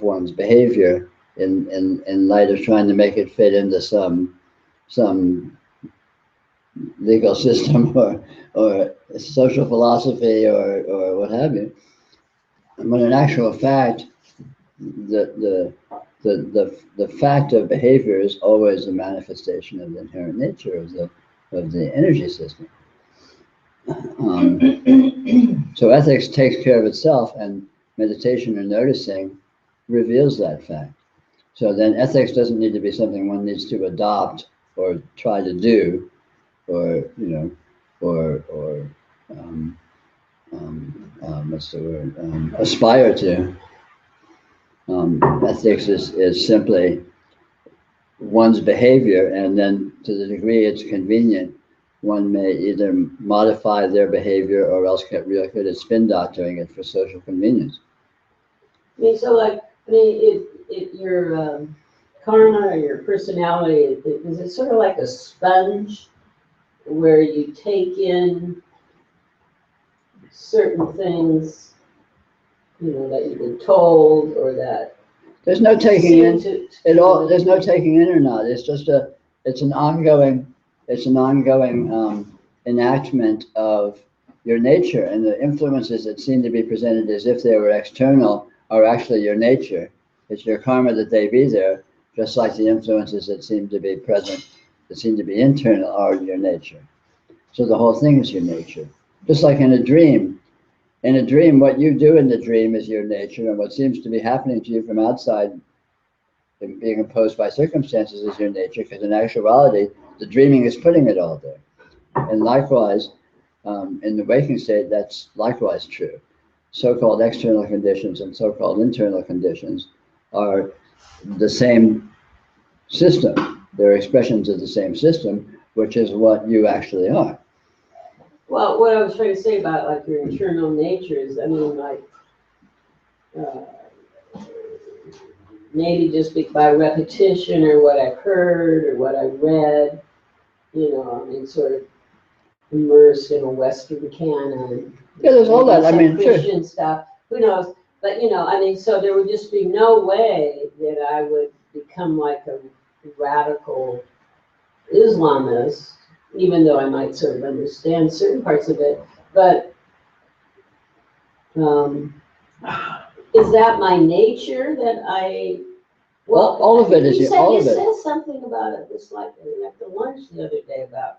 one's behavior in light of trying to make it fit into some legal system or social philosophy or what have you. When in actual fact, the fact of behavior is always a manifestation of the inherent nature of the energy system. So ethics takes care of itself, and meditation or noticing reveals that fact. So then ethics doesn't need to be something one needs to adopt or try to do, or what's the word? Aspire to. Ethics is simply one's behavior, and then to the degree it's convenient, one may either modify their behavior or else get real good at spin doctoring it for social convenience. I mean, so if your karma or your personality, is it sort of like a sponge where you take in certain things, that you've been told or that There's no taking in seem it all. There's no taking in or not. It's just it's an ongoing enactment of your nature, and the influences that seem to be presented as if they were external are actually your nature. It's your karma that they be there, just like the influences that seem to be present, that seem to be internal, are your nature. So the whole thing is your nature. Just like in a dream. In a dream, what you do in the dream is your nature, and what seems to be happening to you from outside and being imposed by circumstances is your nature, because in actuality, the dreaming is putting it all there. And likewise, in the waking state, that's likewise true. So-called external conditions and so-called internal conditions are the same system. They're expressions of the same system, which is what you actually are. Well, what I was trying to say about like your internal nature is, I mean, like maybe just by repetition or what I've heard or what I've read, I mean, sort of immersed in a Western canon. Yeah, there's all that. I mean, Christian stuff. Who knows? But I mean, so there would just be no way that I would become like a radical Islamist, even though I might sort of understand certain parts of it. But is that my nature that I? Well, all of it is all of it. You said something about it, just like at the lunch the other day, about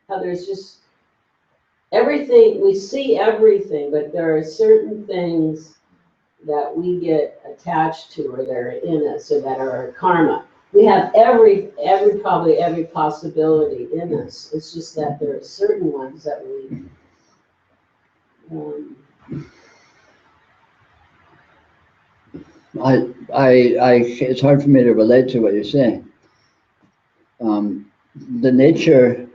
how there's just everything, we see everything, but there are certain things that we get attached to or that are in us or that are our karma. We have probably every possibility in us. It's just that there are certain ones that we it's hard for me to relate to what you're saying. the nature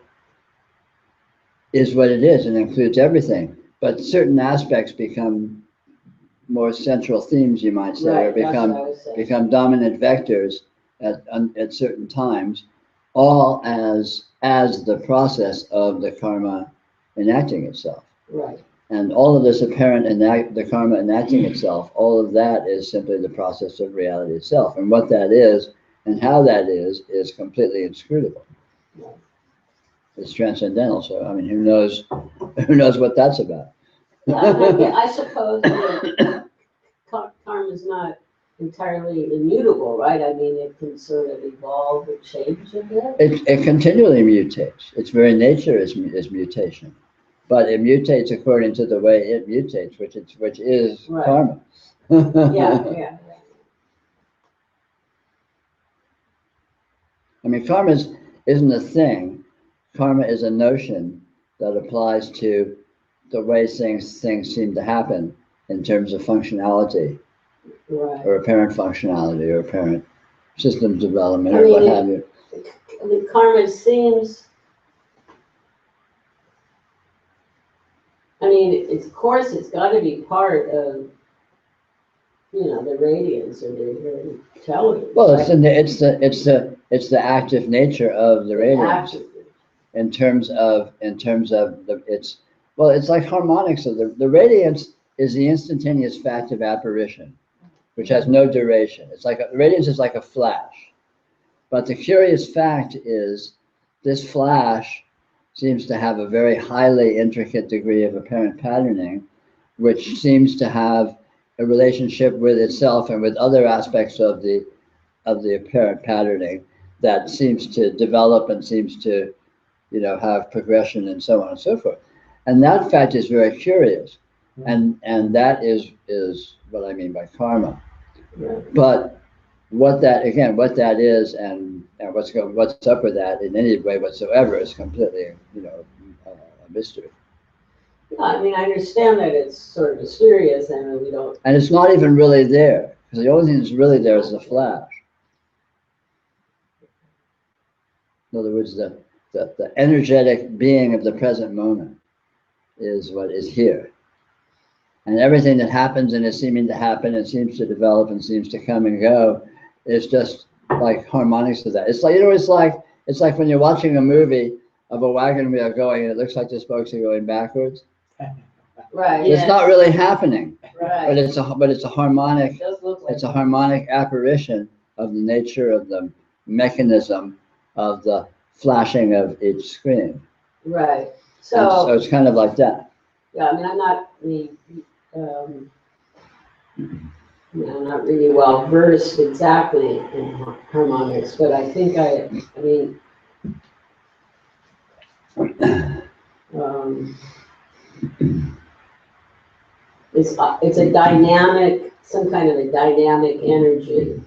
is what it is and includes everything, but certain aspects become more central themes, you might say, or Right, that's what I was saying. become dominant vectors at certain times, all as the process of the karma enacting itself. Right, And all of this apparent the karma enacting itself, all of that is simply the process of reality itself. And what that is and how that is completely inscrutable. It's transcendental. So I mean, who knows what that's about? yeah, I suppose that karma is not entirely immutable, right? I mean, it can sort of evolve or change a bit. It continually mutates. Its very nature is mutation, but it mutates according to the way it mutates, which is Right. karma. Yeah. I mean, karma isn't a thing. Karma is a notion that applies to the way things seem to happen in terms of functionality, Right. or apparent functionality, or apparent systems development, I or mean, what have you. I mean, karma seems, I mean, of course, it's got to be part of, the radiance or the intelligence. Well, right? it's the active nature of the radiance. Active. In terms of it's like harmonics of the radiance is the instantaneous fact of apparition, which has no duration. It's like the radiance is like a flash. But the curious fact is this flash seems to have a very highly intricate degree of apparent patterning, which seems to have a relationship with itself and with other aspects of the apparent patterning that seems to develop and seems to have progression and so on and so forth. And that fact is very curious. And that is what I mean by karma. Yeah. But what that is and what's up with that in any way whatsoever is completely, a mystery. Yeah, I mean, I understand that it's sort of mysterious and we don't. And it's not even really there, because the only thing that's really there is the flash. In other words, the energetic being of the present moment is what is here. And everything that happens and is seeming to happen and seems to develop and seems to come and go is just like harmonics of that. It's like, it's like when you're watching a movie of a wagon wheel going and it looks like the spokes are going backwards. Right. It's not really happening, Right. but it's a harmonic. It does look like It's a harmonic apparition of the nature of the mechanism of the flashing of each screen. Right. And So so it's kind of like that. yeah, I mean, I'm not really well versed exactly in harmonics, but I think it's a dynamic, some kind of a dynamic energy.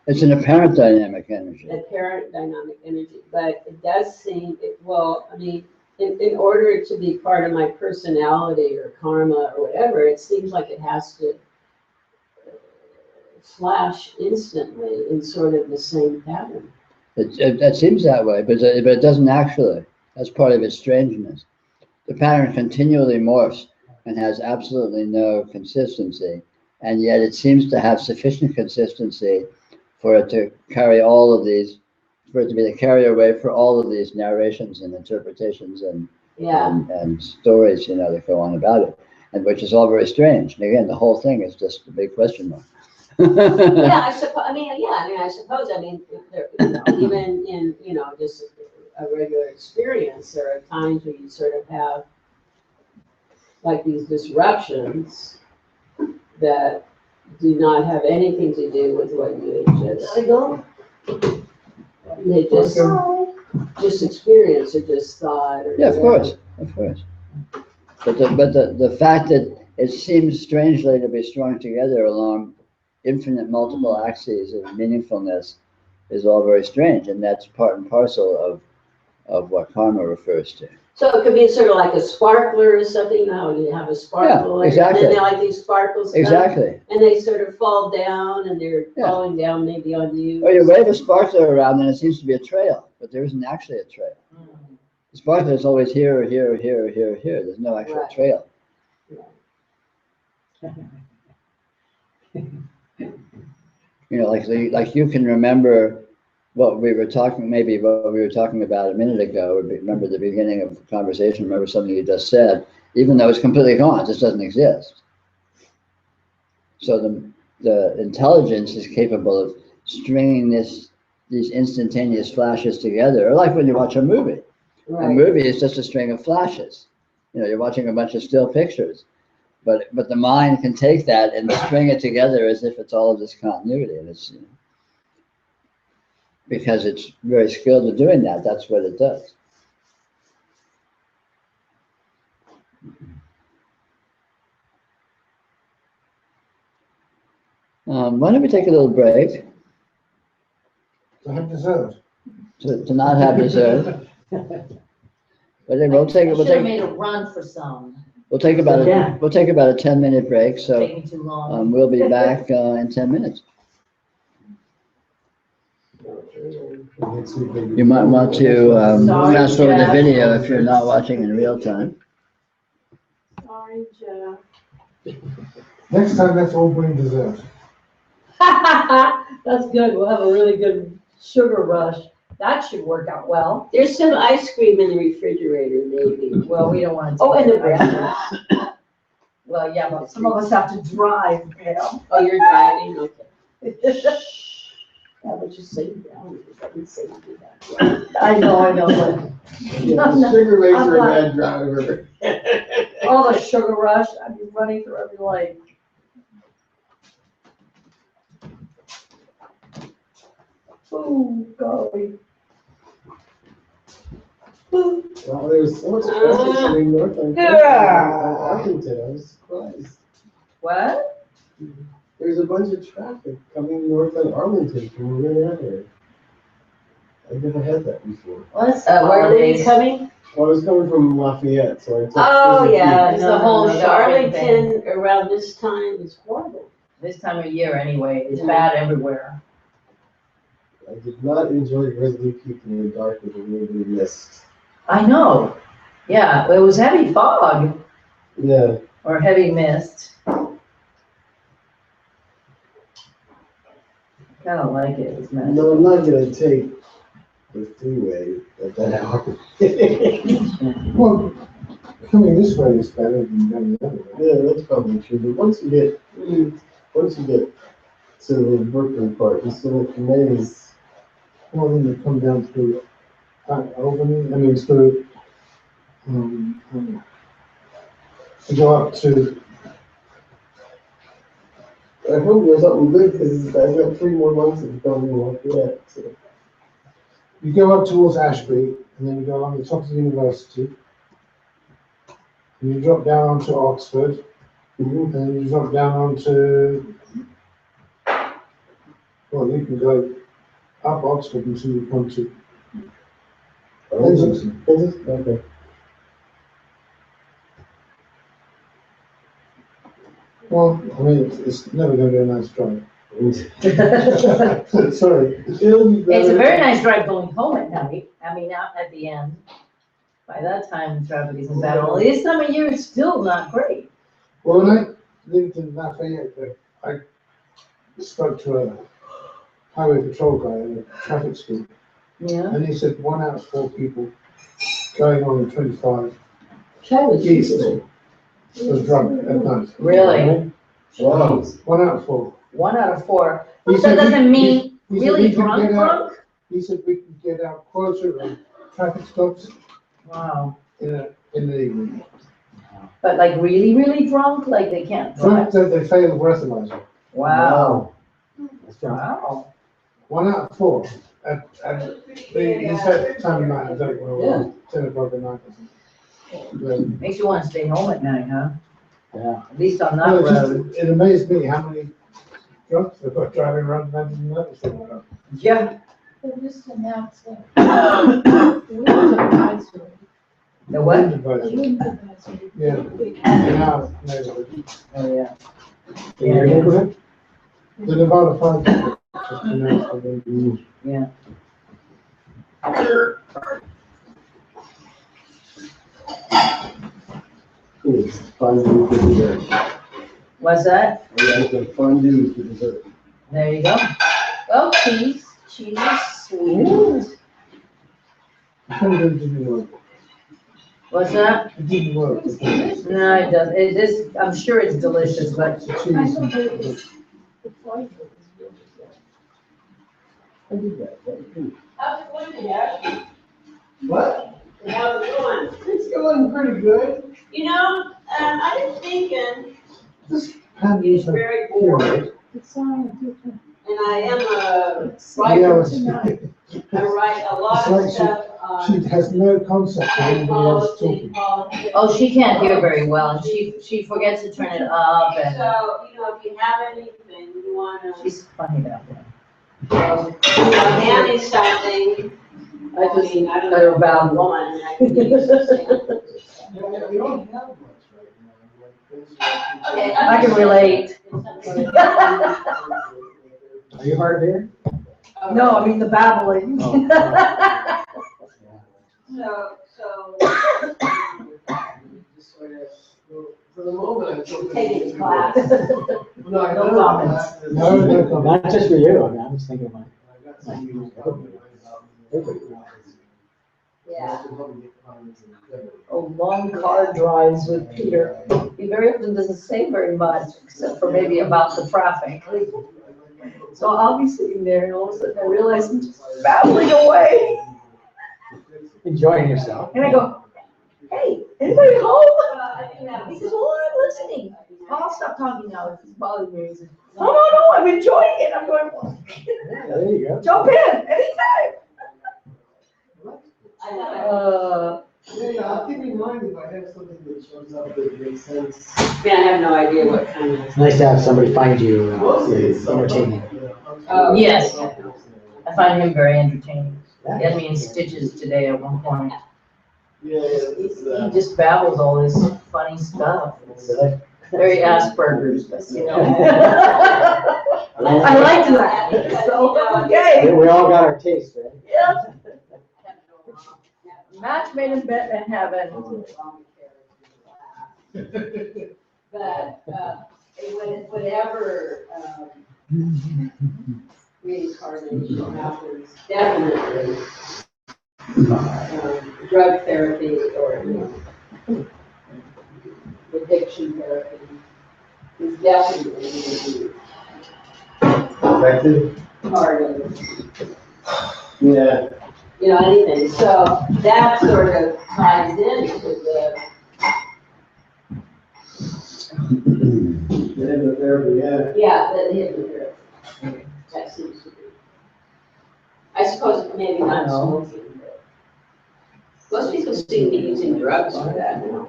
It's an apparent dynamic energy. Apparent dynamic energy, but it does seem, in order to be part of my personality or karma or whatever, it seems like it has to flash instantly in sort of the same pattern. It seems that way, but it doesn't actually. That's part of its strangeness. The pattern continually morphs and has absolutely no consistency, and yet it seems to have sufficient consistency for it to carry all of these, for it to be the carrier wave for all of these narrations and interpretations and stories, that go on about it, and which is all very strange. And again, the whole thing is just a big question mark. I suppose. Even in just a regular experience, there are times where you sort of have like these disruptions that do not have anything to do with what you had just experienced or just thought. Or Yeah, of course. But the fact that it seems strangely to be strung together along infinite multiple axes of meaningfulness is all very strange, and that's part and parcel of what karma refers to. So it could be sort of like a sparkler or something, now you have a sparkler. exactly. And then they like these sparkles. come, Exactly. And they sort of fall down and they're Yeah. falling down maybe on you. Or you wave a sparkler around and it seems to be a trail, but there isn't actually a trail. The sparkler is always here or here or here or here or here. There's no actual Right. trail. You know, like you can remember what we were talking about a minute ago, or remember the beginning of the conversation, remember something you just said, even though it's completely gone, it just doesn't exist. So the intelligence is capable of stringing these instantaneous flashes together, or like when you watch a movie. A Right. movie is just a string of flashes. You know, you're watching a bunch of still pictures, but the mind can take that and string it together as if it's all of this continuity, and it's, you know, because it's very skilled at doing that. That's what it does. Why don't we take a little break To have dessert. to not have dessert? But then we'll I should have take made a run for some. we'll take about a 10-minute break. So Take me too long. we'll be back in 10 minutes. You might want to Sorry, fast forward the Jeff. video if you're not watching in real time. Sorry, Jeff. Next time, let's all bring dessert. That's good. We'll have a really good sugar rush. That should work out well. There's some ice cream in the refrigerator, maybe. Well, we don't want to. Oh, and the bread. bread. Well, yeah, but some of us have to drive, you know. Oh, you're driving, okay. I Yeah, but just say down, I didn't say to do that. know, but Yeah, the sugar makes her a bad driver. all the sugar rush, I'd be running through every lake. Ooh, golly. Well, there's so much traffic coming north on Yeah. Arlington, I was surprised. What? There's a bunch of traffic coming north on Arlington from wherever. I've never had that before. What's Where are you coming? Well, I was coming from Lafayette, so I took. Oh, yeah, It's no, the whole no, no. shopping thing. Arlington around this time is horrible. This time of year anyway, it's Yeah. bad everywhere. I did not enjoy Grizzly Peak in the dark with a little bit of mist. I know. Yeah, it was heavy fog Yeah, or heavy mist. Kinda like it, it's nice. no, I'm not gonna take the freeway at that hour. Well, coming this way is better than going the other way. Yeah, that's probably true, but once you get to the Brooklyn part, you sort of maze. Well, then you come down through Albany, through, you go up to, I hope there's something good, because I got 3 more months of filming Lafayette, so. you go up towards Ashby, and then you go on the top of the university. And you drop down onto Oxford, and then you drop down onto, well, you can go up Oxford until you come to Kensington. Okay. Well, it's never gonna be a nice drive. Sorry. It'll be better. It's a very nice drive going home at night, out at the end. By that time, the traffic isn't bad, only this time of year, it's still not great. Well, when I lived in Lafayette, I spoke to a highway patrol guy in a traffic school, Yeah. and he said 1 out of 4 people going on the 25 Chinese east people. was drunk at night. Really? Wow. 1 out of 4. 1 out of 4. He So said that doesn't mean he said really we could drunk, get out- drunk? He said we can get our quota of traffic stops Wow. in the evening. But like really, really drunk, like they can't Drunk drive? that they fail the breathalyzer. Wow. That's right. Wow. 1 out of 4. He said time of night, I don't know, Yeah. 10 o'clock at night or something. Makes you want to stay home at night, huh? Yeah. At least on Well, that road. it amazed me how many drunks they've got driving around London and others. Yeah. They just announced that. The winds are advisory The what? The Version. wind advisory. Yeah. Now, neighborhood. Oh, yeah. In your neighborhood? The Nevada Fire District just announced the wind. Yeah. It's fondue for dessert. What's that? We have the fondue for dessert. There you go. Well, cheese is sweet. It didn't work. What's that? It didn't work. No, it doesn't. It is, I'm sure it's delicious, but The I cheese. thought it was, the flavor was really good. I did that. That was good. How's it going, Dad? What? How's it going? It's going pretty good. You know, I've been thinking, This he's panties are very bored, It sounded different. and I am a Yeah, writer. it's- I write a lot It's of like stuff she on has no concept of anybody else talking. politics. oh, she can't hear very well, and she forgets to turn it up, and So, you know, if you have anything you wanna, she's funny that way. hand me something, I just, I don't I know about about one, I can use this thing. Yeah, we don't have much right now. Like, things are- I can relate. Are you hard here? No, I mean the babbling. So, Just sort of- well, for the moment, I'm still taking a class. No, I No know comments. that- No, no comment. Not just for you, I mean, I'm just thinking of mine. I've got some new company. Yeah. Oh, long car drives with Peter. He very often doesn't say very much, except for maybe about the traffic. So I'll be sitting there and all of a sudden I realize I'm just babbling away. Enjoying yourself. And I go, hey, anybody home? He says, well, I'm listening. I'll stop talking now if it's bothering me. He says, no, I'm enjoying it. I'm going, well, Yeah, there you go. jump in anytime. Yeah, I'll keep in mind if I have something that shows up that makes sense. I mean, I have no idea what kind of. It's nice to have somebody find you Mostly it's entertaining. Yes. I find him very entertaining. He had me in stitches today at one point. Yeah, it's, He just babbles all this funny stuff. Really? Very Asperger's, but you know. I like that. So, okay. We all got our taste, right? Yeah. Match made in heaven. But, whatever, reincarnation happens, definitely, drug therapy or, addiction therapy is definitely Effective? part of it. Yeah. You know, anything, so that sort of ties into the, The hypnotherapy, yeah. yeah, the hypnotherapy. That seems to be. I suppose maybe not smoking, but most people seem to be using drugs for that now.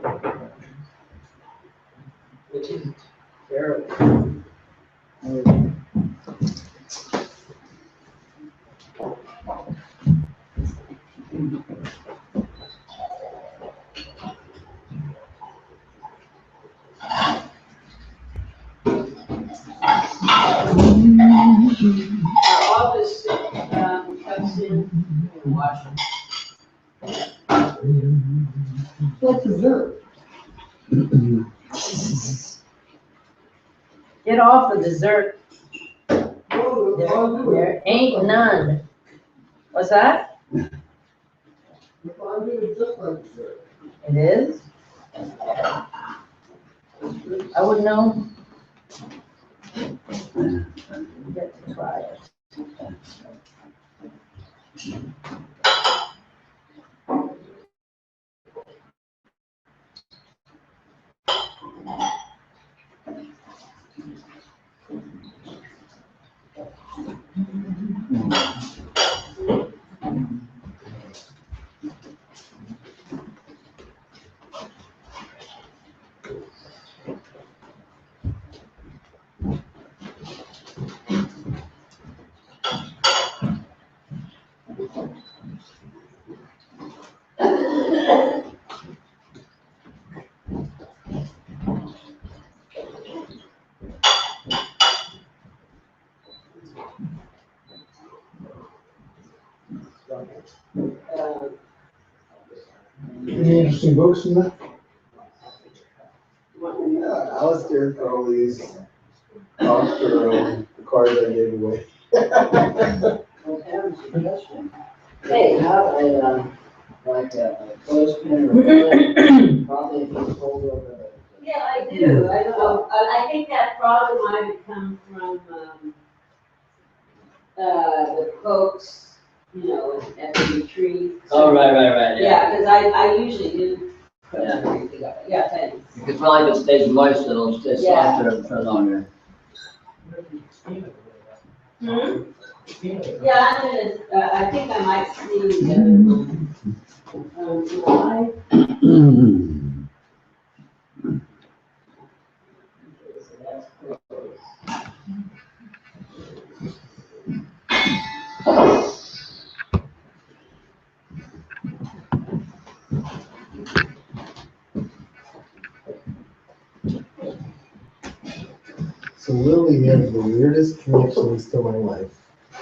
Which is terrible. Our office, comes in and watches. Like dessert. Get off the dessert. Oh, There ain't none. What's that? The fondue is just like dessert. It is? I wouldn't know. Get to try it. Any interesting books in that? Yeah, Alistair Crowley's Oscar, the cards I gave away. Hey, how like a clothespin or probably a piece holder of Yeah, I do. I don't know. I think that probably might have come from, the folks, you know, at the retreat. Oh, right, Yeah, because I usually do put everything together. Yeah, thanks. Because well, if it stays moist, it'll stay Yeah. softer for longer. Hmm? Yeah, I'm gonna, I think I might see the July. So Lily has the weirdest connections to my life.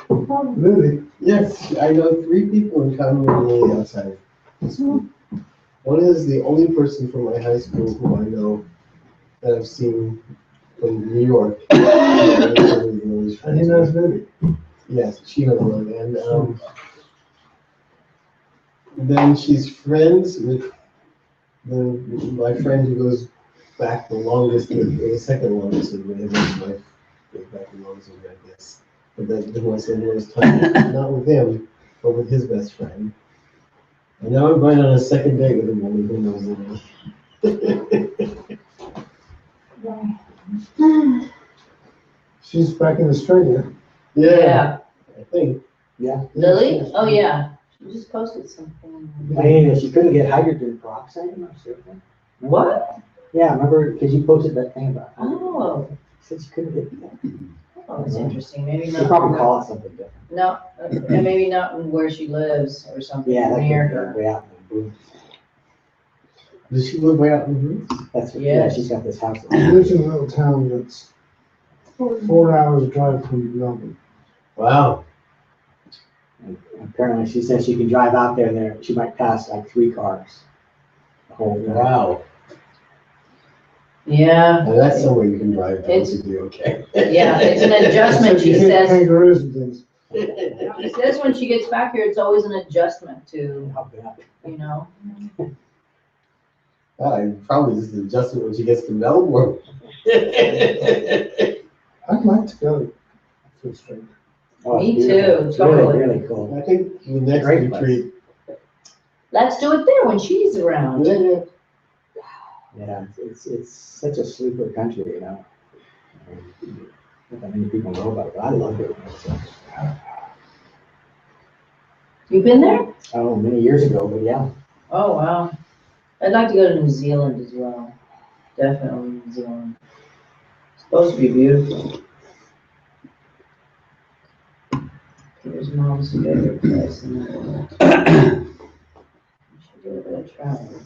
Really? Yes, I know 3 people in common with Lily outside of school. One is the only person from my high school who I know that I've seen from New York. And he knows Lily. Yes, she knows Lily. And then she's friends with my friend who goes back the longest, the second longest in my life. Goes back the longest in my life, yes. But that didn't want to spend the most time, not with him, but with his best friend. And now I'm going on a second date with a woman who knows Lily. She's back in Australia. Yeah, I think. Yeah. Lily? Oh, yeah. She just posted something. I mean, she couldn't get hydrogen peroxide or something. What? Yeah, remember, because you posted that thing about. Oh, She said she couldn't get that. oh, that's interesting. Maybe They not. probably call it something different. No, and maybe not in where she lives or something Yeah, that near could her. be way out in the blue. Does she live way out in the woods? That's, yeah, Yes. she's got this house. She lives in a little town that's 4 hours drive from Melbourne. Wow. And apparently, she says she can drive out there, she might pass like 3 cars. The whole time. Wow. Yeah. Now that's somewhere you can drive down It's- to be okay. Yeah, it's an adjustment, she You hit says. kangaroos and things. She says when she gets back here, it's always an adjustment to, How bad. you know. Probably just an adjustment when she gets to Melbourne. I'd like to go to Australia. Oh, it's Me beautiful. too, It's totally. Really, really cool. I think the next Great place. retreat. Let's do it there when she's around. Yeah, it's such a sleeper country, you know. Not that many people know about it, but I love it. You been there? Oh, many years ago, but yeah. Oh, wow. I'd like to go to New Zealand as well. Definitely New Zealand. It's supposed to be beautiful. Here's Mom's favorite place in the world. We should do a bit of traveling.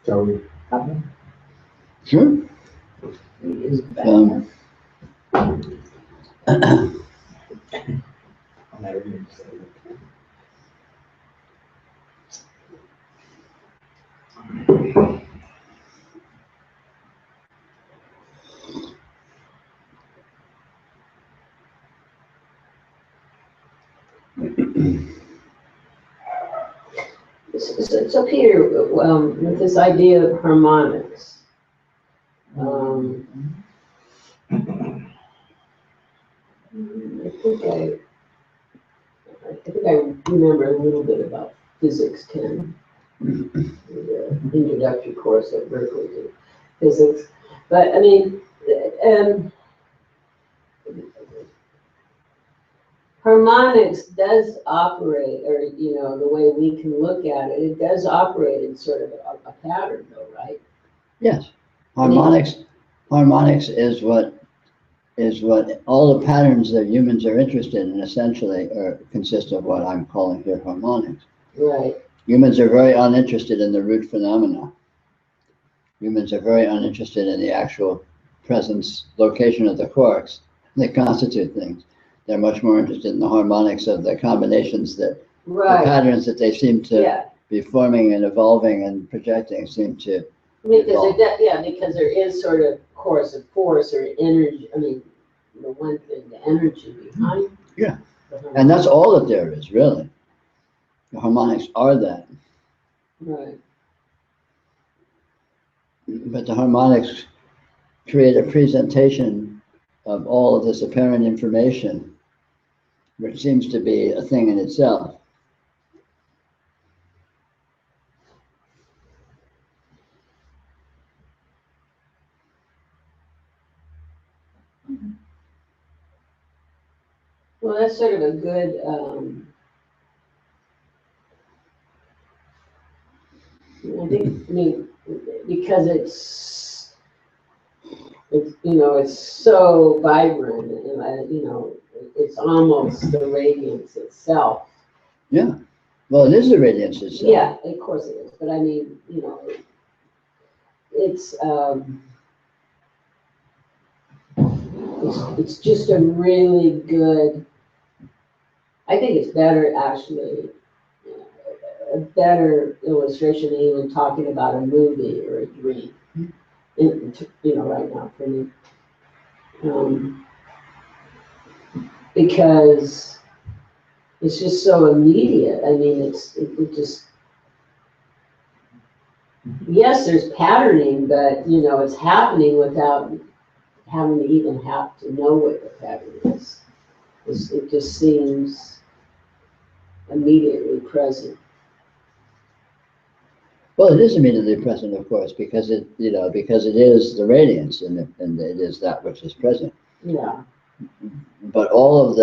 So we happening? Sure. He is back. I'll never be able to say it. So Peter, with this idea of harmonics, I think I remember a little bit about Physics 10, the introductory course at Berkeley to physics. But I mean, harmonics does operate, or you know, the way we can look at it, it does operate in sort of a pattern, though, right? Yes. Harmonics harmonics is what all the patterns that humans are interested in essentially consist of what I'm calling here harmonics. Right. Humans are very uninterested in the root phenomena. Humans are very uninterested in the actual presence, location of the quarks that constitute things. They're much more interested in the harmonics of the combinations the Right. patterns that they seem to Yeah. be forming and evolving and projecting seem to Because because there is sort of course of force or energy. I mean, the one thing, the energy behind. Yeah. the And that's harmonic. all that there is, really. The harmonics are that. Right. But the harmonics create a presentation of all of this apparent information, which seems to be a thing in itself. Well, that's sort of a good, I think, I mean, because it's so vibrant and, it's almost the radiance itself. Yeah. Well, it is the radiance itself. Yeah, of course it is, but I mean, it's just a really good, I think it's better actually, a better illustration than even talking about a movie or a dream. Right now for me. Because it's just so immediate. I mean, it just, yes, there's patterning, but it's happening without having to even have to know what the pattern is. It just seems immediately present. Well, it is immediately present, of course, because it is the radiance and it is that which is present. Yeah. But all of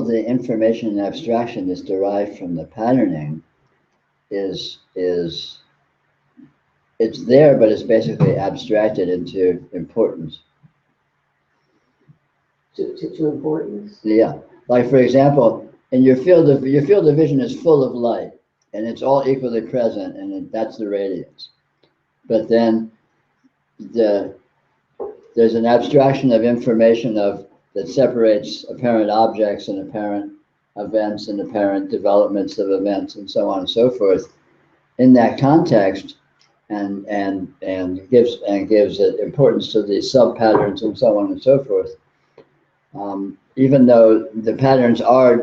the information and abstraction that's derived from the patterning is it's there, but it's basically abstracted into importance. To importance. Yeah. Like for example, in your field of vision is full of light, and it's all equally present, and that's the radiance. But then there's an abstraction of information that separates apparent objects and apparent events and apparent developments of events and so on and so forth in that context, and gives it importance to the sub patterns and so on and so forth. Even though the patterns are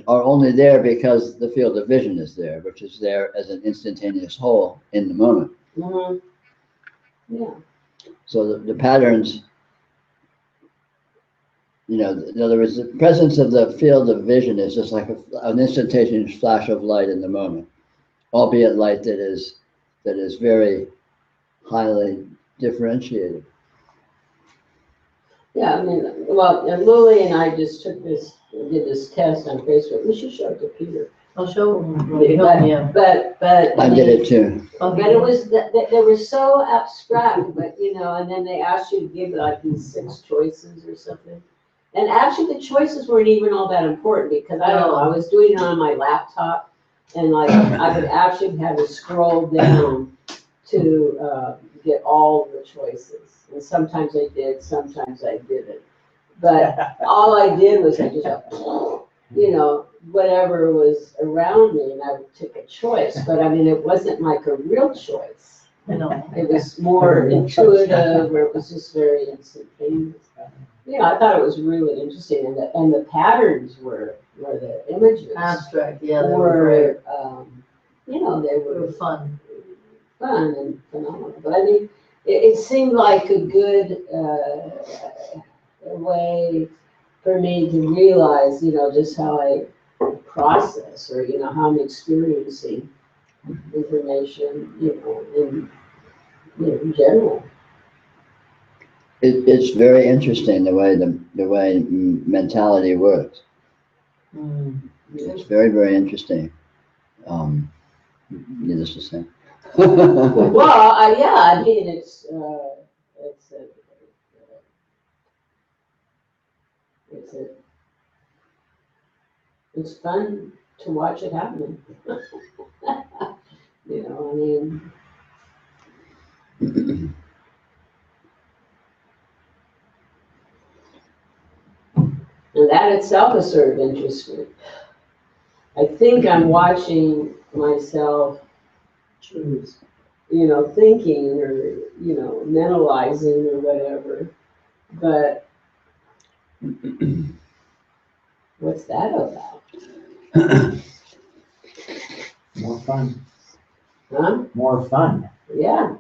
only there because the field of vision is there, which is there as an instantaneous whole in the moment. Mm-hmm. Yeah. So the patterns, in other words, the presence of the field of vision is just like an instantaneous flash of light in the moment, albeit light that is very highly differentiated. Yeah, I mean, well, and Lily and I just did this test on Facebook. We should show it to Peter. I'll show them. But I did it too. But it was they were so abstract, but and then they asked you to give like these 6 choices or something. And actually the choices weren't even all that important because I don't know, I was doing it on my laptop and like I would actually have to scroll down to get all the choices. And sometimes I did, sometimes I didn't. But all I did was I just, whatever was around me, and I would take a choice. But I mean, it wasn't like a real choice. I know. It was more intuitive, or it was just very instantaneous. I thought it was really interesting, and the patterns were the images. Abstract, yeah, they were they were fun. Fun and phenomenal. But I mean, it seemed like a good way for me to realize, just how I process or, how I'm experiencing information, in general. It's very interesting the way mentality works. It's very, very interesting. Needless to say. Well, yeah, I mean, it's it's fun to watch it happening. You know, I mean, and that itself is sort of interesting. I think I'm watching myself, Choose. you know, thinking or, you know, mentalizing or whatever, but what's that about? More fun, Huh? more fun. Yeah.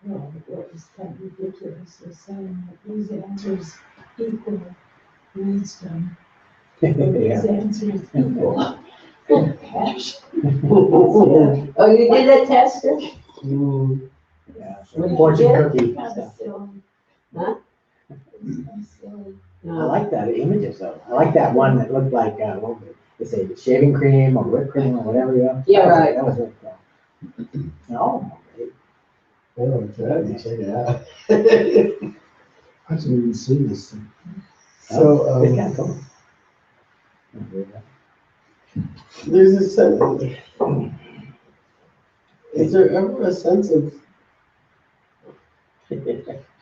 Well, what is kind of ridiculous is saying that these answers equal wisdom. These Yeah. answers equal compassion. Oh, you did that, Tester? Yeah, What did you fortune get? cookie Kind of stuff. silly. Huh? It's kind of silly. I like that images though. I like that one that looked like, what would they say, shaving cream or whipped cream or whatever, yeah. Yeah, right. That was really cool. Oh, great. Oh, try to check it out. I didn't even see this thing. So, It's kind of cool. there's a sense, is there ever a sense of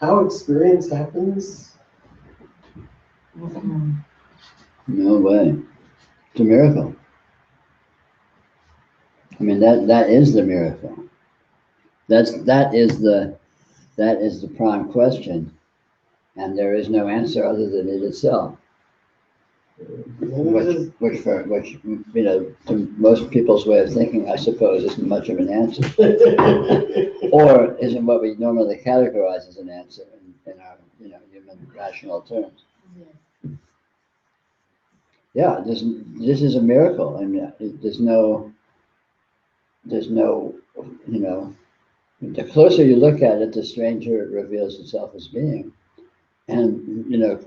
how experience happens? No way. It's a miracle. I mean, that is the miracle. That is the prime question, and there is no answer other than it itself. Which you know, to most people's way of thinking, I suppose, isn't much of an answer, or isn't what we normally categorize as an answer in our, you know, human rational terms. Yeah, this is a miracle, and there's no, you know, the closer you look at it, the stranger it reveals itself as being, and you know,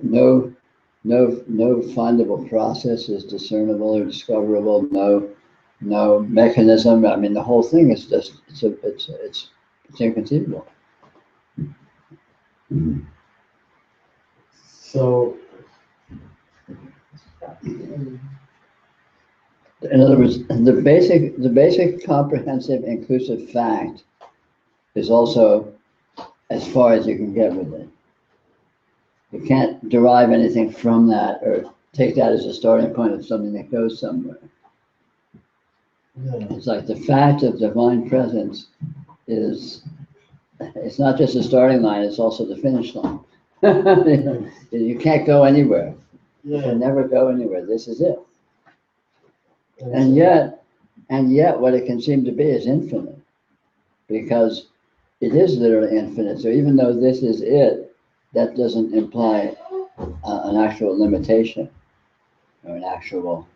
no findable process is discernible or discoverable. No mechanism. I mean, the whole thing is just it's inconceivable. So, In other words, the basic comprehensive inclusive fact is also as far as you can get with it. You can't derive anything from that or take that as a starting point of something that goes somewhere. yeah. It's like the fact of divine presence it's not just a starting line, it's also the finish line. You can't go anywhere. You Yeah. can never go anywhere. This is it. And yet what it can seem to be is infinite, because it is literally infinite. So even though this is it, that doesn't imply an actual limitation or an actual,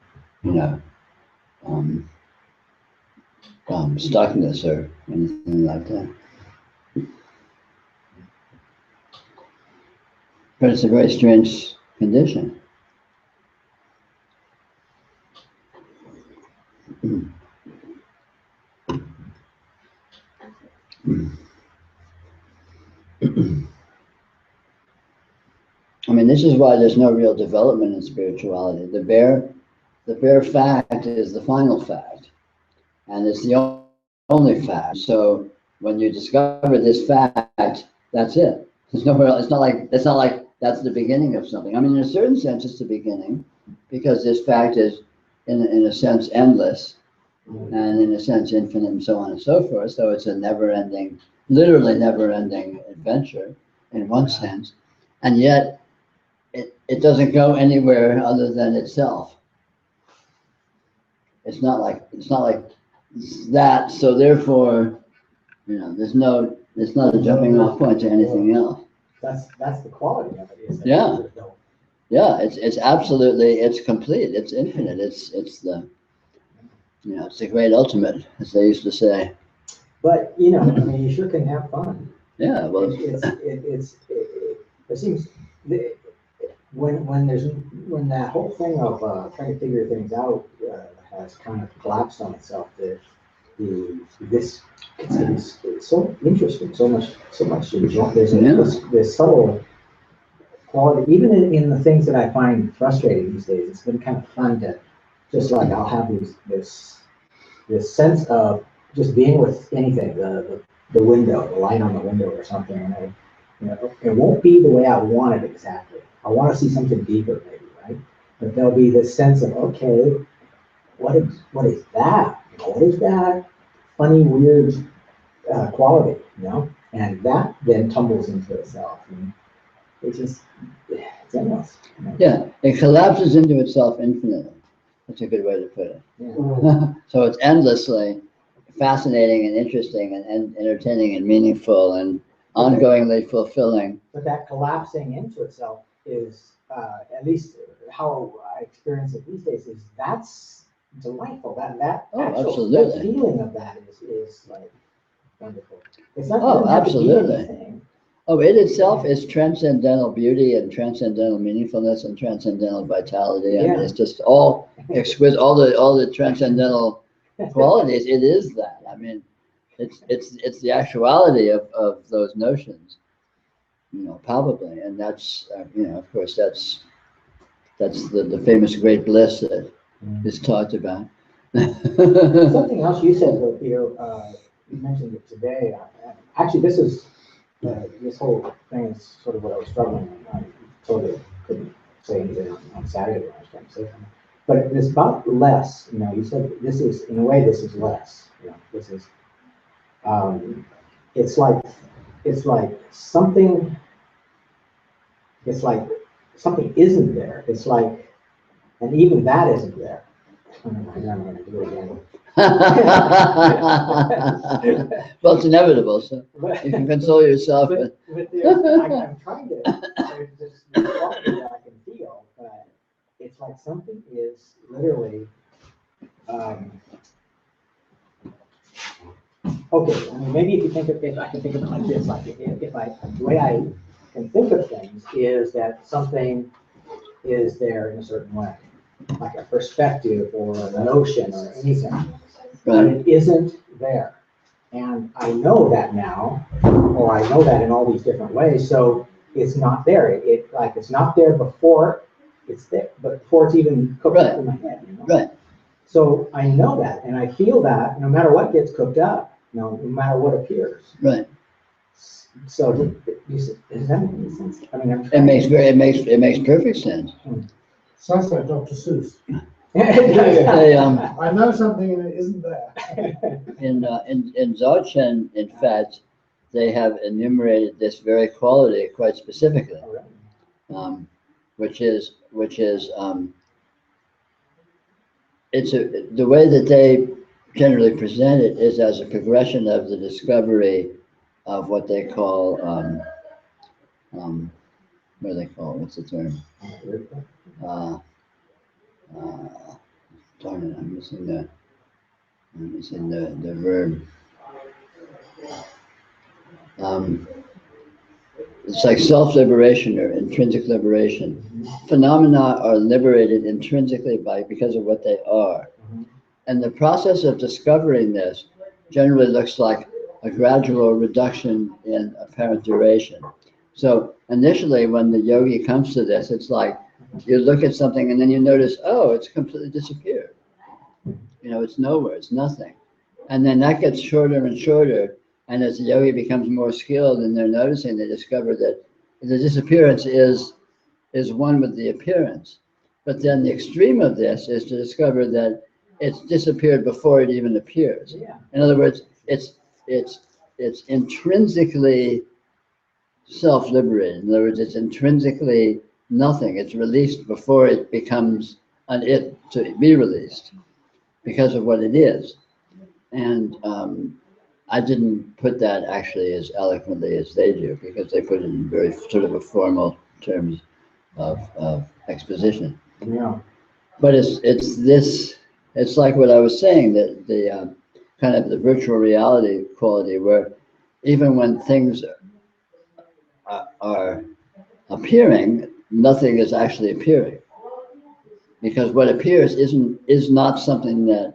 you know, stuckness or anything like that. But it's a very strange condition. I mean, this is why there's no real development in spirituality. The bare fact is the final fact, and it's the only fact. So when you discover this fact, that's it. There's nowhere else. It's not like that's the beginning of something. I mean, in a certain sense, it's the beginning, because this fact is, in a sense, endless, and in a sense, infinite, and so on and so forth. So it's a never-ending, literally never-ending adventure in one sense, and yet it doesn't go anywhere other than itself. It's not like that. So therefore, you know, it's not a jumping off point to anything else. That's the quality of it, is that Yeah. there's no- Yeah, it's absolutely, it's complete, it's infinite, it's the, you know, it's the great ultimate, as they used to say. But, you know, I mean, you sure can have fun. Yeah, well, It seems, when that whole thing of trying to figure things out has kind of collapsed on itself, this it's so interesting, so much enjoy. There's this subtle quality, even in the things that I find frustrating these days. It's been kind of fun to just like I'll have this sense of just being with anything, the window, the light on the window or something, and it won't be the way I want it exactly. I want to see something deeper, maybe, right? But there'll be this sense of, okay, what is that? What is that funny, weird quality, And that then tumbles into itself, and it's endless. yeah, it collapses into itself infinitely. That's a good way to put it. Yeah. So it's endlessly fascinating and interesting and entertaining and meaningful and ongoingly fulfilling. But that collapsing into itself is, at least how I experience it these days, is that's delightful. That Absolutely. feeling of that is like wonderful. It's not. Oh, it doesn't have to be absolutely. anything. Oh, it itself is transcendental beauty and transcendental meaningfulness and transcendental vitality. I mean, it's just all exquisite, all the transcendental qualities. It is that. I mean, it's the actuality of those notions, palpably, and that's of course that's the famous great bliss that is talked about. Something else you said, though, Peter, you mentioned it today. Actually, this whole thing is sort of what I was struggling with. I totally couldn't say anything on Saturday when I was trying to say something. But it's about less. You said this is, in a way, this is less. This is. It's like something. It's like something isn't there. It's like, and even that isn't there. I'm going to do it again. Well, it's inevitable, so you can console yourself. I'm trying to, there's this quality that I can feel, but it's like something is literally, okay, I mean, maybe if I can think of it like this, like the way I can think of things is that something is there in a certain way, like a perspective or a notion or anything, but it isn't there. And I know that now, or I know that in all these different ways, so it's not there. It's not there before it's there, but before it's even cooked up in my head. Right. So I know that, and I feel that no matter what gets cooked up, no matter what appears. Right. So does that make any sense? I mean, it makes perfect sense. Sounds like Dr. Seuss. They, I know something and it isn't there. in Dzogchen, in fact, they have enumerated this very quality quite specifically, which is the way that they generally present it is as a progression of the discovery of what they call what do they call it? What's the term? Darn it, I'm missing the verb. It's like self-liberation or intrinsic liberation. Phenomena are liberated intrinsically because of what they are. And the process of discovering this generally looks like a gradual reduction in apparent duration. So initially, when the yogi comes to this, it's like you look at something and then you notice, oh, it's completely disappeared. It's nowhere, it's nothing. And then that gets shorter and shorter. And as the yogi becomes more skilled and they're noticing, they discover that the disappearance is one with the appearance. But then the extreme of this is to discover that it's disappeared before it even appears. In other words, it's intrinsically self-liberated. In other words, it's intrinsically nothing. It's released before it becomes an it to be released because of what it is. And I didn't put that actually as eloquently as they do, because they put it in very sort of a formal terms of exposition. Yeah. But it's like what I was saying, that the kind of the virtual reality quality, where even when things are appearing, nothing is actually appearing. Because what appears is not something that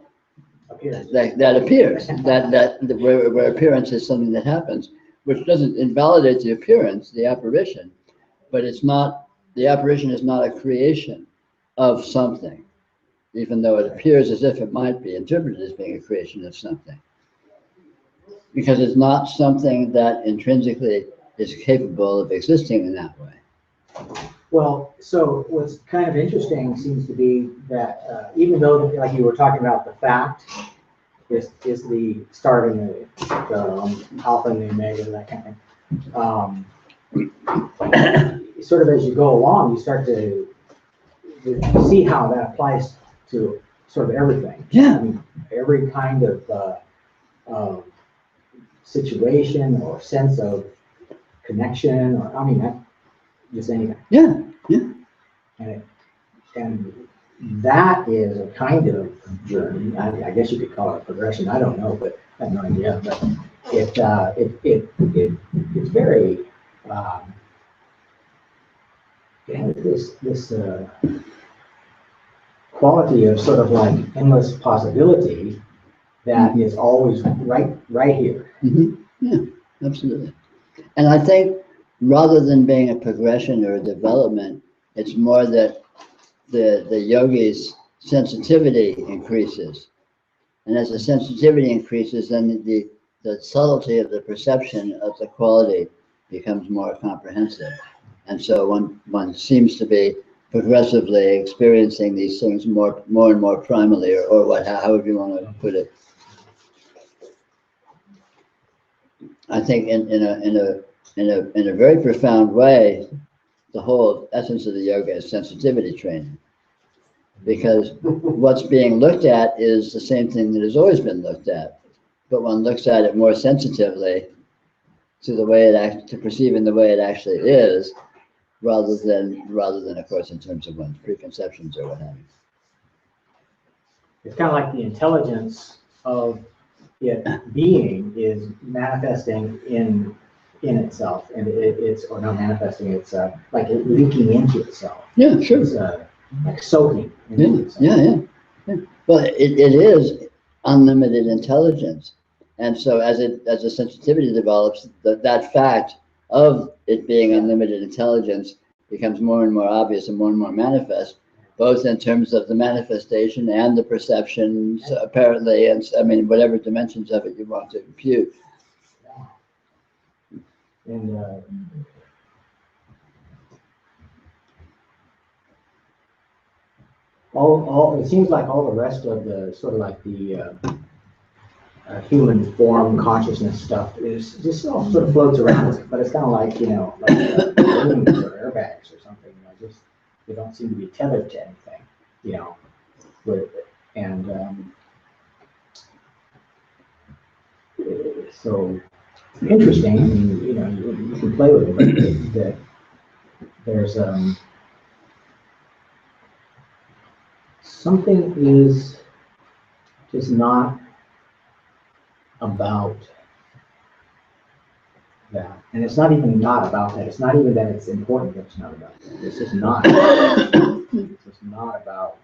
Appears. that appears. Where appearance is something that happens, which doesn't invalidate the appearance, the apparition, but it's not, the apparition is not a creation of something, even though it appears as if it might be interpreted as being a creation of something. Because it's not something that intrinsically is capable of existing in that way. Well, so what's kind of interesting seems to be that even though, like you were talking about, the fact is the starting the alpha and the omega, that kind of thing. Sort of as you go along, you start to see how that applies to sort of everything. Yeah. I mean, every kind of situation or sense of connection, or I mean, just anything. Yeah, yeah. And that is a kind of journey. I guess you could call it a progression. I don't know, but I have no idea. But it's very it has this quality of sort of like endless possibility that is always right here. Mm-hmm. Yeah, absolutely. And I think rather than being a progression or a development, it's more that the yogi's sensitivity increases. And as the sensitivity increases, then the subtlety of the perception of the quality becomes more comprehensive. And so one seems to be progressively experiencing these things more and more primally, or what, however you want to put it. I think in a very profound way, the whole essence of the yoga is sensitivity training. Because what's being looked at is the same thing that has always been looked at, but one looks at it more sensitively to the way to perceiving the way it actually is, rather than of course in terms of one's preconceptions or what have you. It's kind of like the intelligence of it being is manifesting in itself, and it's or not manifesting. It's like it leaking into itself. Yeah, sure. It's like soaking into itself. Yeah. Well, it is unlimited intelligence, and so as the sensitivity develops, that fact of it being unlimited intelligence becomes more and more obvious and more manifest, both in terms of the manifestation and the perceptions, apparently, and I mean whatever dimensions of it you want to impute. And all it seems like all the rest of the sort of like the human form consciousness stuff is just all sort of floats around, but it's kind of like, you know, like balloons or airbags or something, you know, just they don't seem to be tethered to anything, you know, and so interesting. I mean, you know, you can play with it, but there's something is just not about that. And it's not even not about that. It's not even that it's important that it's not about that. It's just not. It's just not about.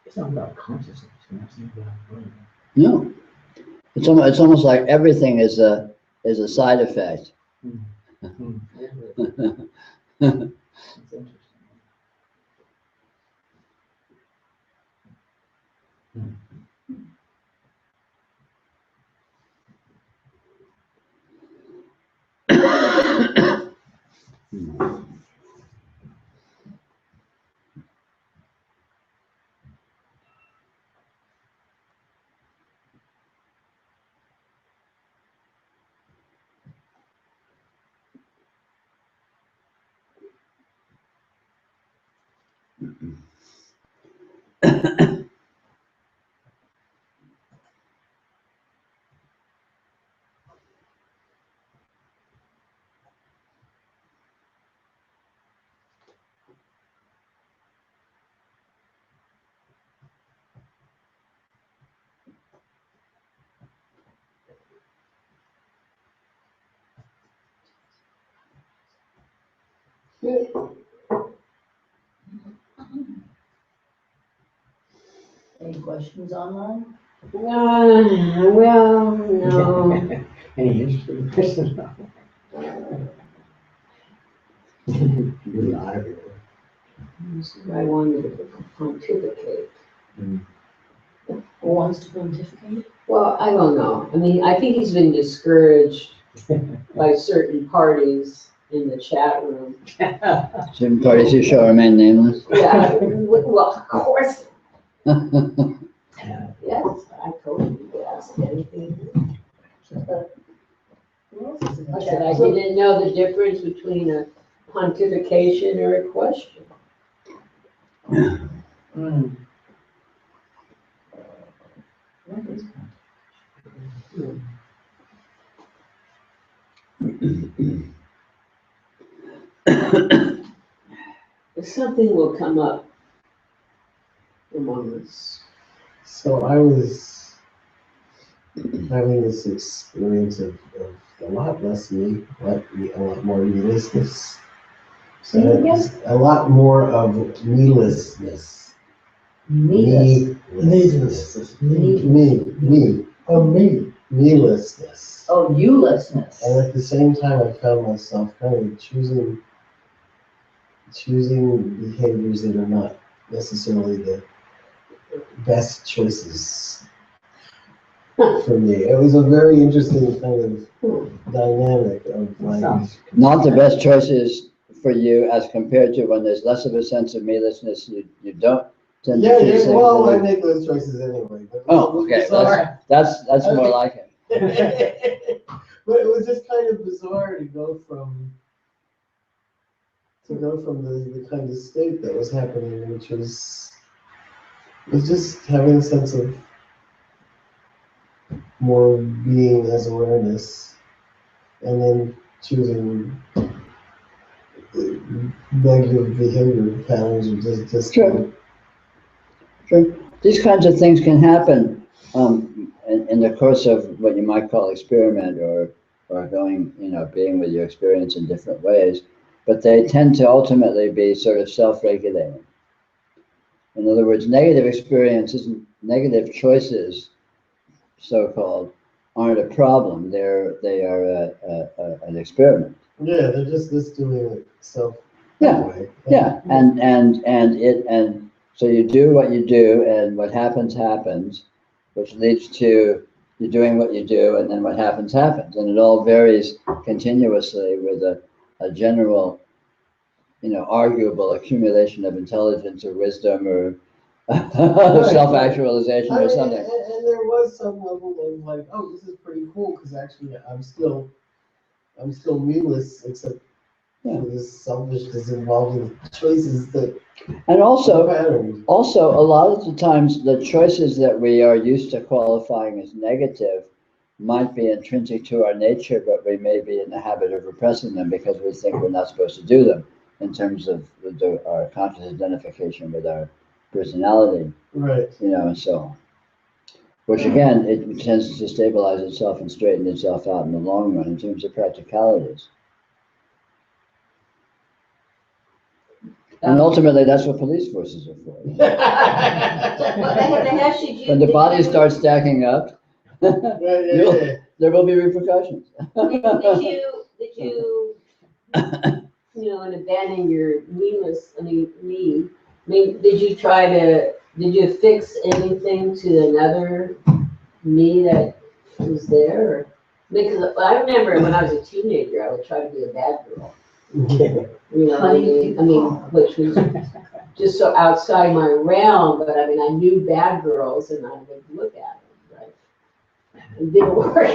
It's not about consciousness. It's not about No, it's almost like everything is a side effect. It's interesting. Any questions online? Well, no. Any interesting person? You're not everywhere. I wanted to pontificate. Who wants to pontificate? Well, I don't know. I mean, I think he's been discouraged by certain parties in the chat room. Certain parties who shall remain nameless. Yeah, well, of course. Yes, I told you to ask anything. Who else is in I the said I chat room? didn't know the difference between a pontification or a question. Hmm. What is Something will come up among us. So I was having this experience of a lot less me, a lot more meatlessness. Say it again? A lot more of meatlessness. Meatless. Meatlessness. Meat. Me. Oh, me. Meatlessness. Oh, you-lessness. And at the same time, I found myself kind of choosing behaviors that are not necessarily the best choices for me. It was a very interesting kind of dynamic of like. Not the best choices for you as compared to when there's less of a sense of meatlessness, you don't tend to Yeah, choose things. well, I that are- make those choices anyway. But Oh, okay, that's more like it. But it was just kind of bizarre to go from the kind of state that was happening, which was just having a sense of more being as awareness, and then choosing negative behavior patterns or just Sure. Sure. These kinds of things can happen in the course of what you might call experiment or going, being with your experience in different ways, but they tend to ultimately be sort of self-regulating. In other words, negative choices, so-called, aren't a problem. They are an experiment. Yeah, they're just doing it self. Yeah. Way. Yeah, and so you do what you do, and what happens, which leads to you doing what you do, and then what happens, and it all varies continuously with a general, arguable accumulation of intelligence or wisdom or self-actualization or something. And there was some level of like, oh, this is pretty cool because actually I'm still meatless, except for this selfishness involved in choices that. And also, patterns. a lot of the times, the choices that we are used to qualifying as negative might be intrinsic to our nature, but we may be in the habit of repressing them because we think we're not supposed to do them in terms of our conscious identification with our personality, Right. And so on. Which again, it tends to stabilize itself and straighten itself out in the long run in terms of practicalities. And ultimately, that's what police forces are for. When the bodies start stacking up, there will be repercussions. Did you, and abandon your me? Did you fix anything to another me that was there? Because I remember when I was a teenager, I would try to be a bad girl. Which was just so outside my realm, but I knew bad girls and I would look at them, right? It didn't work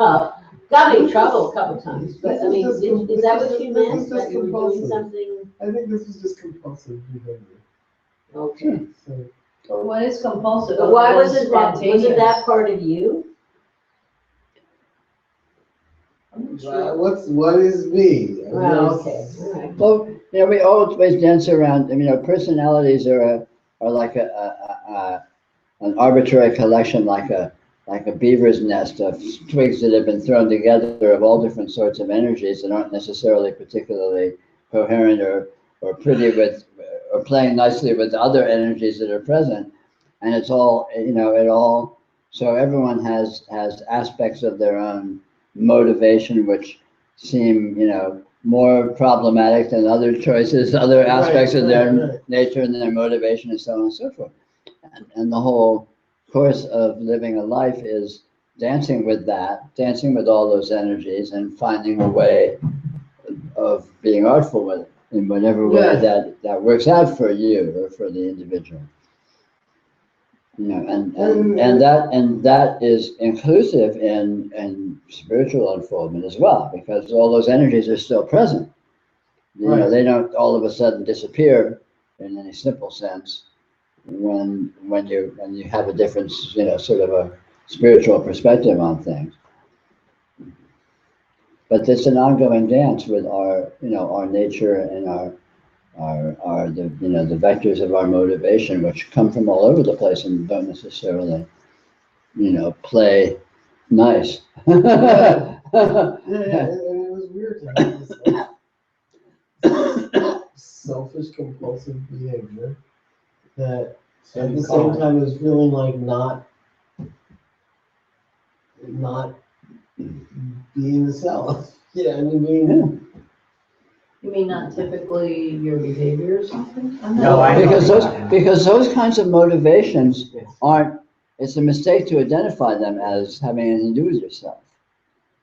out. Got me in trouble a couple times, but is that what you meant? That you were doing something? I think this is just compulsive behavior. Okay. So, What is compulsive? But why wasn't Spontaneous. that part of you? what is me? Well, okay, all right. Well, we always dance around. Personalities are like an arbitrary collection, like a beaver's nest of twigs that have been thrown together of all different sorts of energies that aren't necessarily particularly coherent or pretty with, or playing nicely with the other energies that are present. And it's all, it all, so everyone has aspects of their own motivation which seem, more problematic than other choices, other aspects of their nature and their motivation and so on and so forth. And the whole course of living a life is dancing with that, dancing with all those energies and finding a way of being artful with it in whatever way that works out for you or for the individual. And that is inclusive in spiritual unfoldment as well, because all those energies are still present. They don't all of a sudden disappear in any simple sense when you have a different, sort of a spiritual perspective on things. But it's an ongoing dance with our nature and the vectors of our motivation, which come from all over the place and don't necessarily, play nice. Yeah, and it was weird to have this selfish, compulsive behavior that at the same time is feeling like not being the self. Yeah, I mean. You mean not typically your behavior or something? No, I don't. Because those kinds of motivations aren't. It's a mistake to identify them as having anything to do with yourself.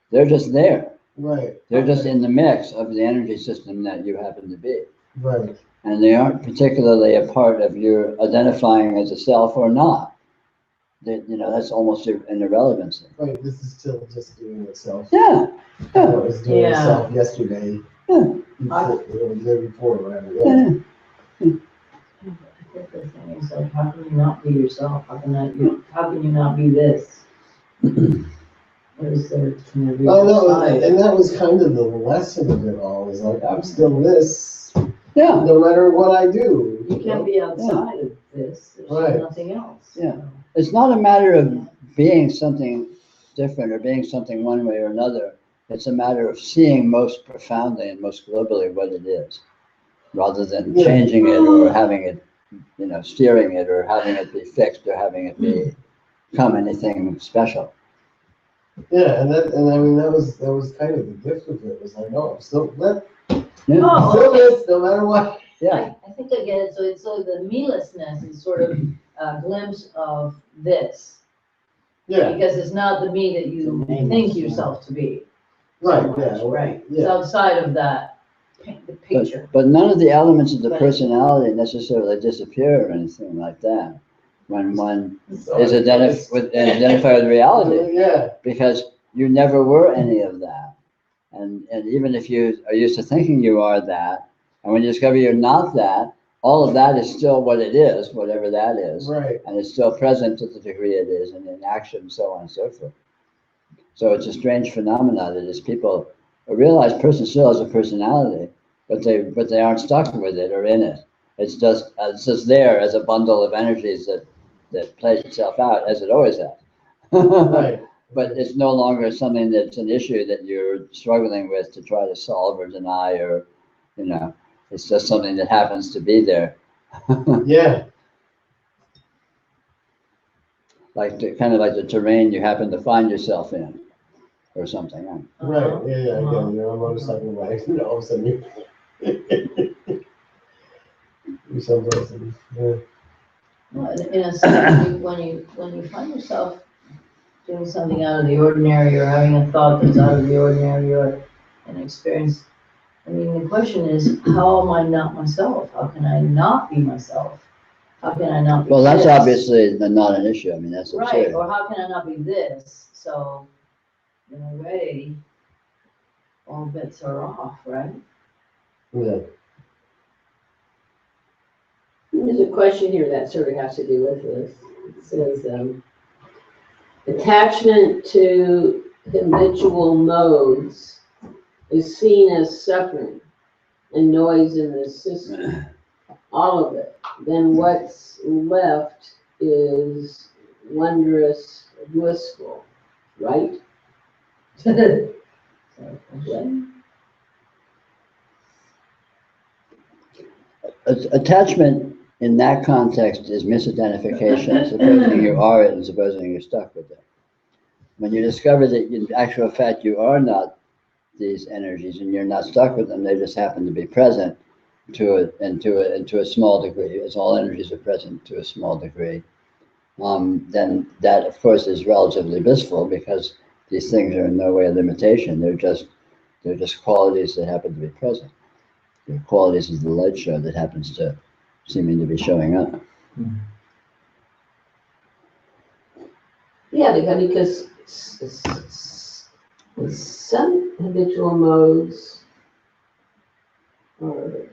They're just there. Right. They're just in the mix of the energy system that you happen to be. Right. And they aren't particularly a part of your identifying as a self or not. That's almost an irrelevancy. Right. This is still just doing itself. Yeah. I was doing itself yesterday. Yeah. The day before, whatever. Yeah. I think the thing is like, how can you not be yourself? How can you not be this? What is there to be? I know, and that was kind of the lesson of it all. Is like I'm still this. Yeah. No matter what I do. You can't be outside of this. There's nothing else. Yeah. It's not a matter of being something different or being something one way or another. It's a matter of seeing most profoundly and most globally what it is, rather than changing it or having it, steering it or having it be fixed or having it become anything special. Yeah, and I mean that was kind of the gift of it. It was like, oh, I'm still that. Yeah. Oh, Still this, no matter what. Yeah. I think I get it. So the me-lessness is sort of a glimpse of this. Yeah. Because it's not the me that you think yourself to be. Right. So Yeah. right. Yeah. It's outside of that the picture. But none of the elements of the personality necessarily disappear or anything like that when one is identified with reality. Yeah. Because you never were any of that. And even if you are used to thinking you are that, and when you discover you're not that, all of that is still what it is, whatever that is. Right. And it's still present to the degree it is, and in action, so on and so forth. So it's a strange phenomenon that is people realize person still has a personality, but they aren't stuck with it or in it. It's just there as a bundle of energies that plays itself out as it always has. Right. But it's no longer something that's an issue that you're struggling with to try to solve or deny, or it's just something that happens to be there. Yeah. Kind of like the terrain you happen to find yourself in, or something. Right. Yeah. Again, you're on a motorcycle ride, and all of a sudden you're someplace. Yeah. Well, in a sense, when you find yourself doing something out of the ordinary or having a thought that's out of the ordinary or an experience, I mean, the question is, how am I not myself? How can I not be myself? How can I not be Well, that's this? obviously not an issue. I mean, that's Right, absurd. or how can I not be this? So, in a way, all bets are off, right? Yeah. There's a question here that sort of has to do with this. It says, attachment to habitual modes is seen as suffering and noise in the system, all of it. Then what's left is wondrous, blissful, right? attachment in that context is misidentification, supposing you are it and supposing you're stuck with it. When you discover that in actual fact you are not these energies and you're not stuck with them, they just happen to be present to a small degree, as all energies are present to a small degree, then that of course is relatively blissful, because these things are in no way a limitation. They're just qualities that happen to be present. They're qualities of the light show that happens to seeming to be showing up. Yeah, because some habitual modes are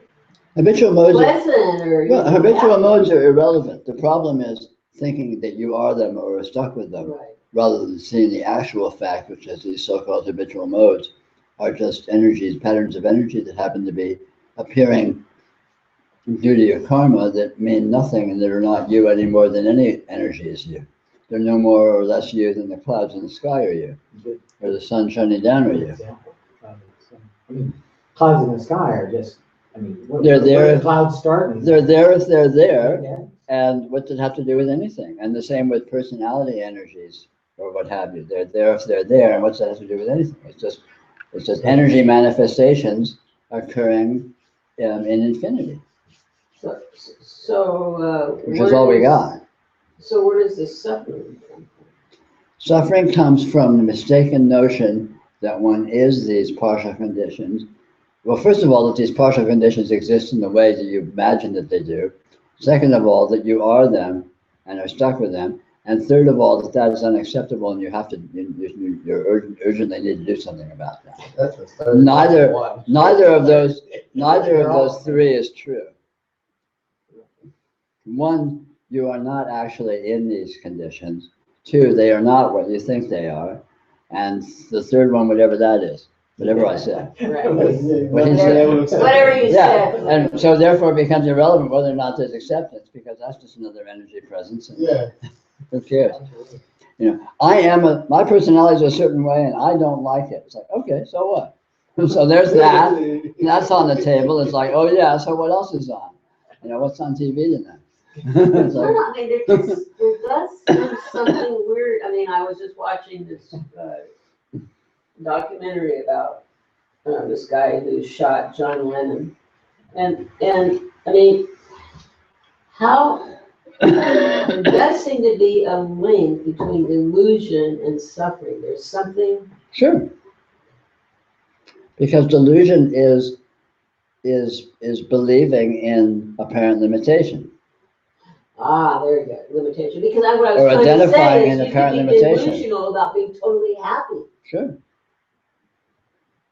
Habitual modes pleasant or habitual happy. modes are irrelevant. The problem is thinking that you are them or are stuck with them, Right. rather than seeing the actual fact, which is these so-called habitual modes are just energies, patterns of energy that happen to be appearing due to your karma, that mean nothing and that are not you any more than any energy is you. They're no more or less you than the clouds in the sky are you, or the sun shining down are you. I mean, clouds in the sky are just, I mean, They're there. where the clouds start and. They're there if they're there, Yeah. and what does it have to do with anything? And the same with personality energies or what have you. They're there if they're there, and what's that have to do with anything? It's just energy manifestations occurring in infinity, which is all we got. So where does this suffering come from? Suffering comes from the mistaken notion that one is these partial conditions. Well, first of all, that these partial conditions exist in the way that you imagine that they do. Second of all, that you are them and are stuck with them. And third of all, that is unacceptable, and you have to, you urgently need to do something about that. Neither of those three is true. One, you are not actually in these conditions. Two, they are not what you think they are. And the third one, whatever that is, whatever I said. Right. Whatever you yeah, said. and so therefore it becomes irrelevant whether or not there's acceptance, because that's just another energy presence. And Yeah. who cares? My personality is a certain way and I don't like it. It's like, okay, so what? So there's that. That's on the table. It's like, oh yeah, so what else is on? What's on TV tonight? It's like, I mean, there does seem something weird. I mean, I was just watching this documentary about this guy who shot John Lennon, and I mean, how there does seem to be a link between illusion and suffering. There's something. sure. Because delusion is believing in apparent limitation. Ah, there you go, limitation. Because what I Or was trying to identifying say an is you apparent could be limitation. delusional about being totally happy. Sure.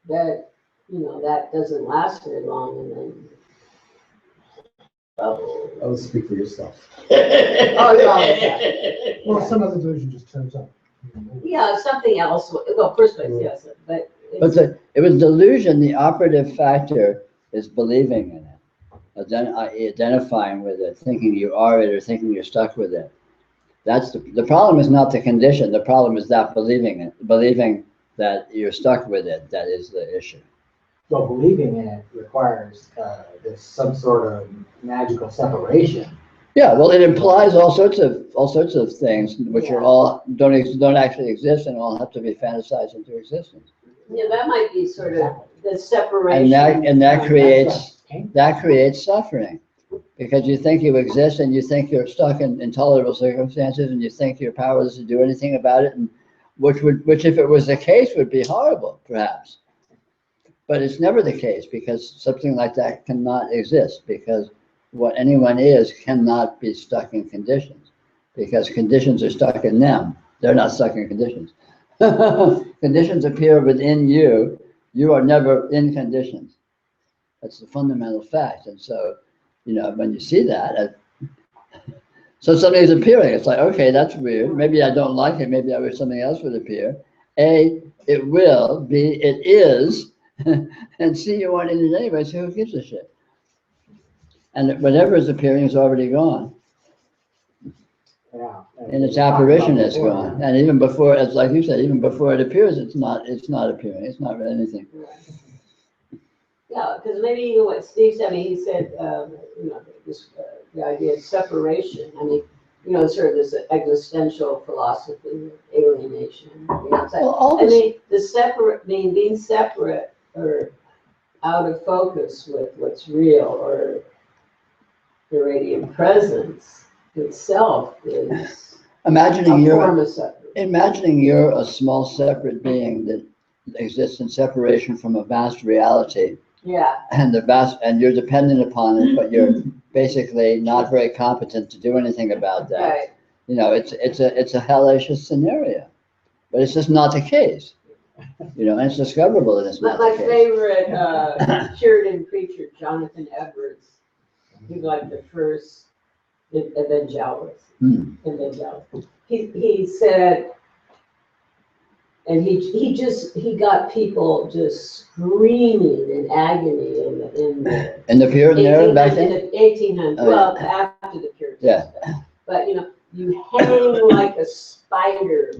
That that doesn't last very long, and then. I'll speak for yourself. Well, some other delusion just turns up. Yeah, something else. Well, first place, yes, but. It was delusion. The operative factor is believing in it, identifying with it, thinking you are it or thinking you're stuck with it. That's the problem is not the condition. The problem is that believing that you're stuck with it. That is the issue. So believing in it requires this some sort of magical separation. Yeah, well, it implies all sorts of things which are all don't actually exist and all have to be fantasized into existence. Yeah, that might be sort of the separation. And that creates suffering, because you think you exist and you think you're stuck in intolerable circumstances and you think you're powerless to do anything about it, and which if it was the case would be horrible, perhaps. But it's never the case, because something like that cannot exist, because what anyone is cannot be stuck in conditions, because conditions are stuck in them. They're not stuck in conditions. Conditions appear within you. You are never in conditions. That's the fundamental fact. And so, when you see that, so something's appearing. It's like, okay, that's weird. Maybe I don't like it. Maybe I wish something else would appear. A, it will. B, it is. And C, you aren't in it anyway, so who gives a shit? And whatever is appearing is already gone. Yeah. And its apparition is gone. And even before, it's like you said, even before it appears, it's not appearing. It's not anything. Yeah, Yeah, because maybe what Steve said, I mean, he said, you know, this, the idea of separation. I mean, you know, sort of this existential philosophy of alienation. You know, it's like, Well, all I this, mean, the separate, being separate or out of focus with what's real or the radiant presence itself is imagining a you're, form of separation. imagining you're a small separate being that exists in separation from a vast reality, Yeah, and and you're dependent upon it, but you're basically not very competent to do anything about that. right. You know, it's a hellacious scenario, but it's just not the case. You know, and it's discoverable that it's not My the case. favorite Puritan preacher, Jonathan Edwards, he's like the first evangelist. He said, and he got people just screaming in agony in the In the Puritan era back then? 1800s, Oh, well, yeah. after the Puritans. Yeah. But, you know, you hang like a spider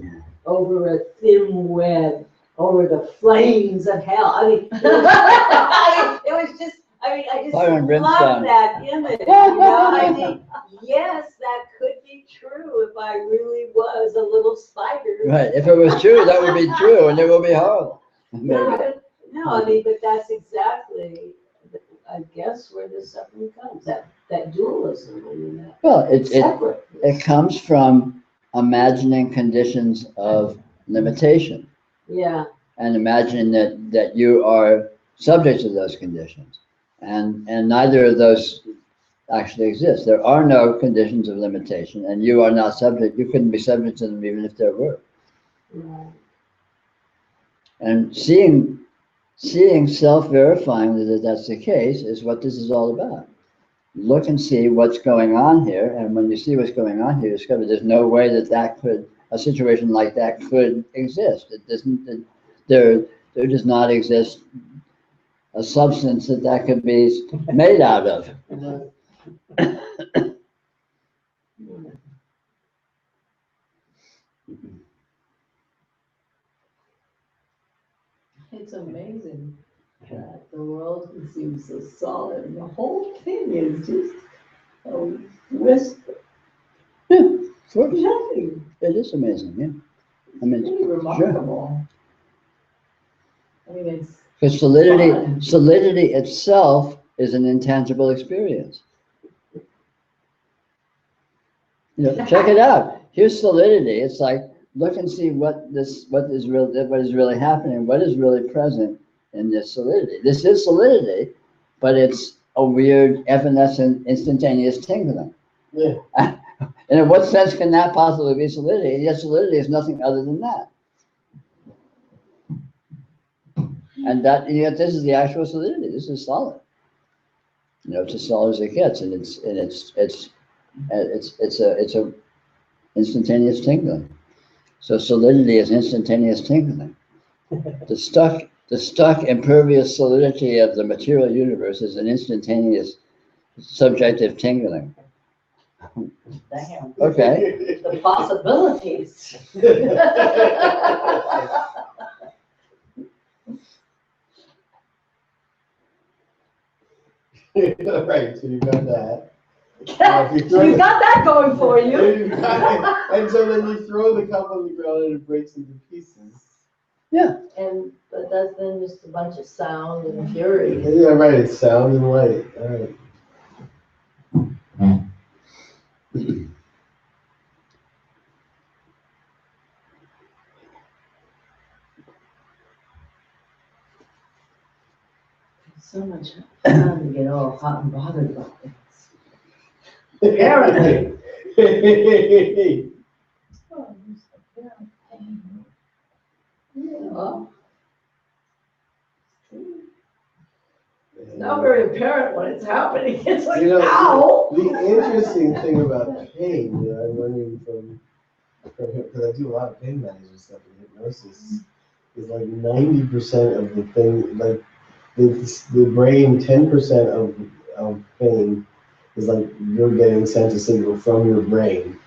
over a thin web, over the flames of hell. I mean, it was just, I just Fire and love brimstone. that image, you know, I mean, yes, that could be true if I really was a little spider. Right. If it was true, that would be true, and it would be horrible. No, I mean, but that's exactly, I guess, where the suffering comes, that dualism, I mean, that Well, separate. it comes from imagining conditions of limitation Yeah, and imagining that you are subject to those conditions. And neither of those actually exist. There are no conditions of limitation, and you are not subject. You couldn't be subject to them even if there were. right. And seeing self-verifying that that's the case is what this is all about. Look and see what's going on here, and when you see what's going on here, you discover there's no way that a situation like that could exist. It doesn't. There does not exist a substance that could be made out of. It's amazing that the world can seem so solid, and the whole thing is just a whisper, Yeah, of course. nothing. It is amazing, yeah. I mean, It's really remarkable. I mean, it's because fun. solidity itself is an intangible experience. You know, check it out. Here's solidity. It's like, look and see what is really happening, what is really present in this solidity. This is solidity, but it's a weird, evanescent, instantaneous tingling. Yeah. And in what sense can that possibly be solidity? And yet solidity is nothing other than that. And yet this is the actual solidity. This is solid. You know, it's as solid as it gets, and it's a instantaneous tingling. So solidity is instantaneous tingling. The stuck impervious solidity of the material universe is an instantaneous subjective tingling. Damn, Okay. the possibilities. Right, so you got that. You got that going for you. And so then you throw the cup on the ground and it breaks into pieces. Yeah. But that's then just a bunch of sound and fury. Yeah, right, it's sound and light. All right. So much fun to get all hot and bothered about things. Apparently. Oh, there's apparent pain. Yeah. It's not very apparent when it's happening. It's like, You know, ow! the interesting thing about pain, I'm learning from because I do a lot of pain management stuff in hypnosis, is like 90% of the thing, like the brain, 10% of pain is like you're getting sent a signal from your brain,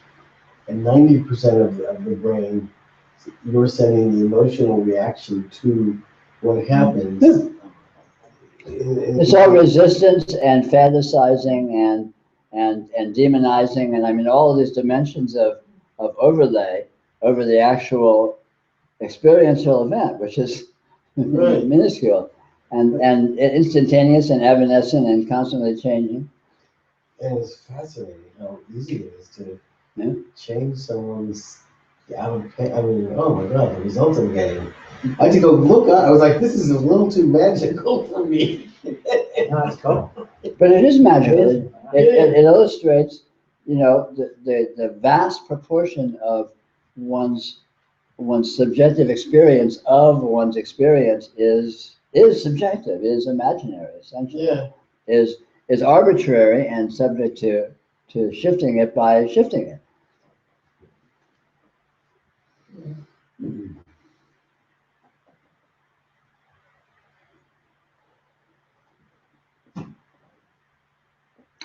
and 90% of the brain, you're sending the emotional reaction to what happens. It's all resistance and fantasizing and demonizing, and I mean all of these dimensions of overlay over the actual experiential event, which is Right. minuscule and instantaneous and evanescent and constantly changing. And it's fascinating how easy it is to Yeah. change someone's out of pain. I mean, oh my God, the results I'm getting. I had to go look up. I was like, this is a little too magical for me. No, it's cool. But it is magical. It is. It illustrates, you know, the vast proportion of one's subjective experience of one's experience is subjective, is imaginary, essentially. Yeah. Is arbitrary and subject to shifting it by shifting it.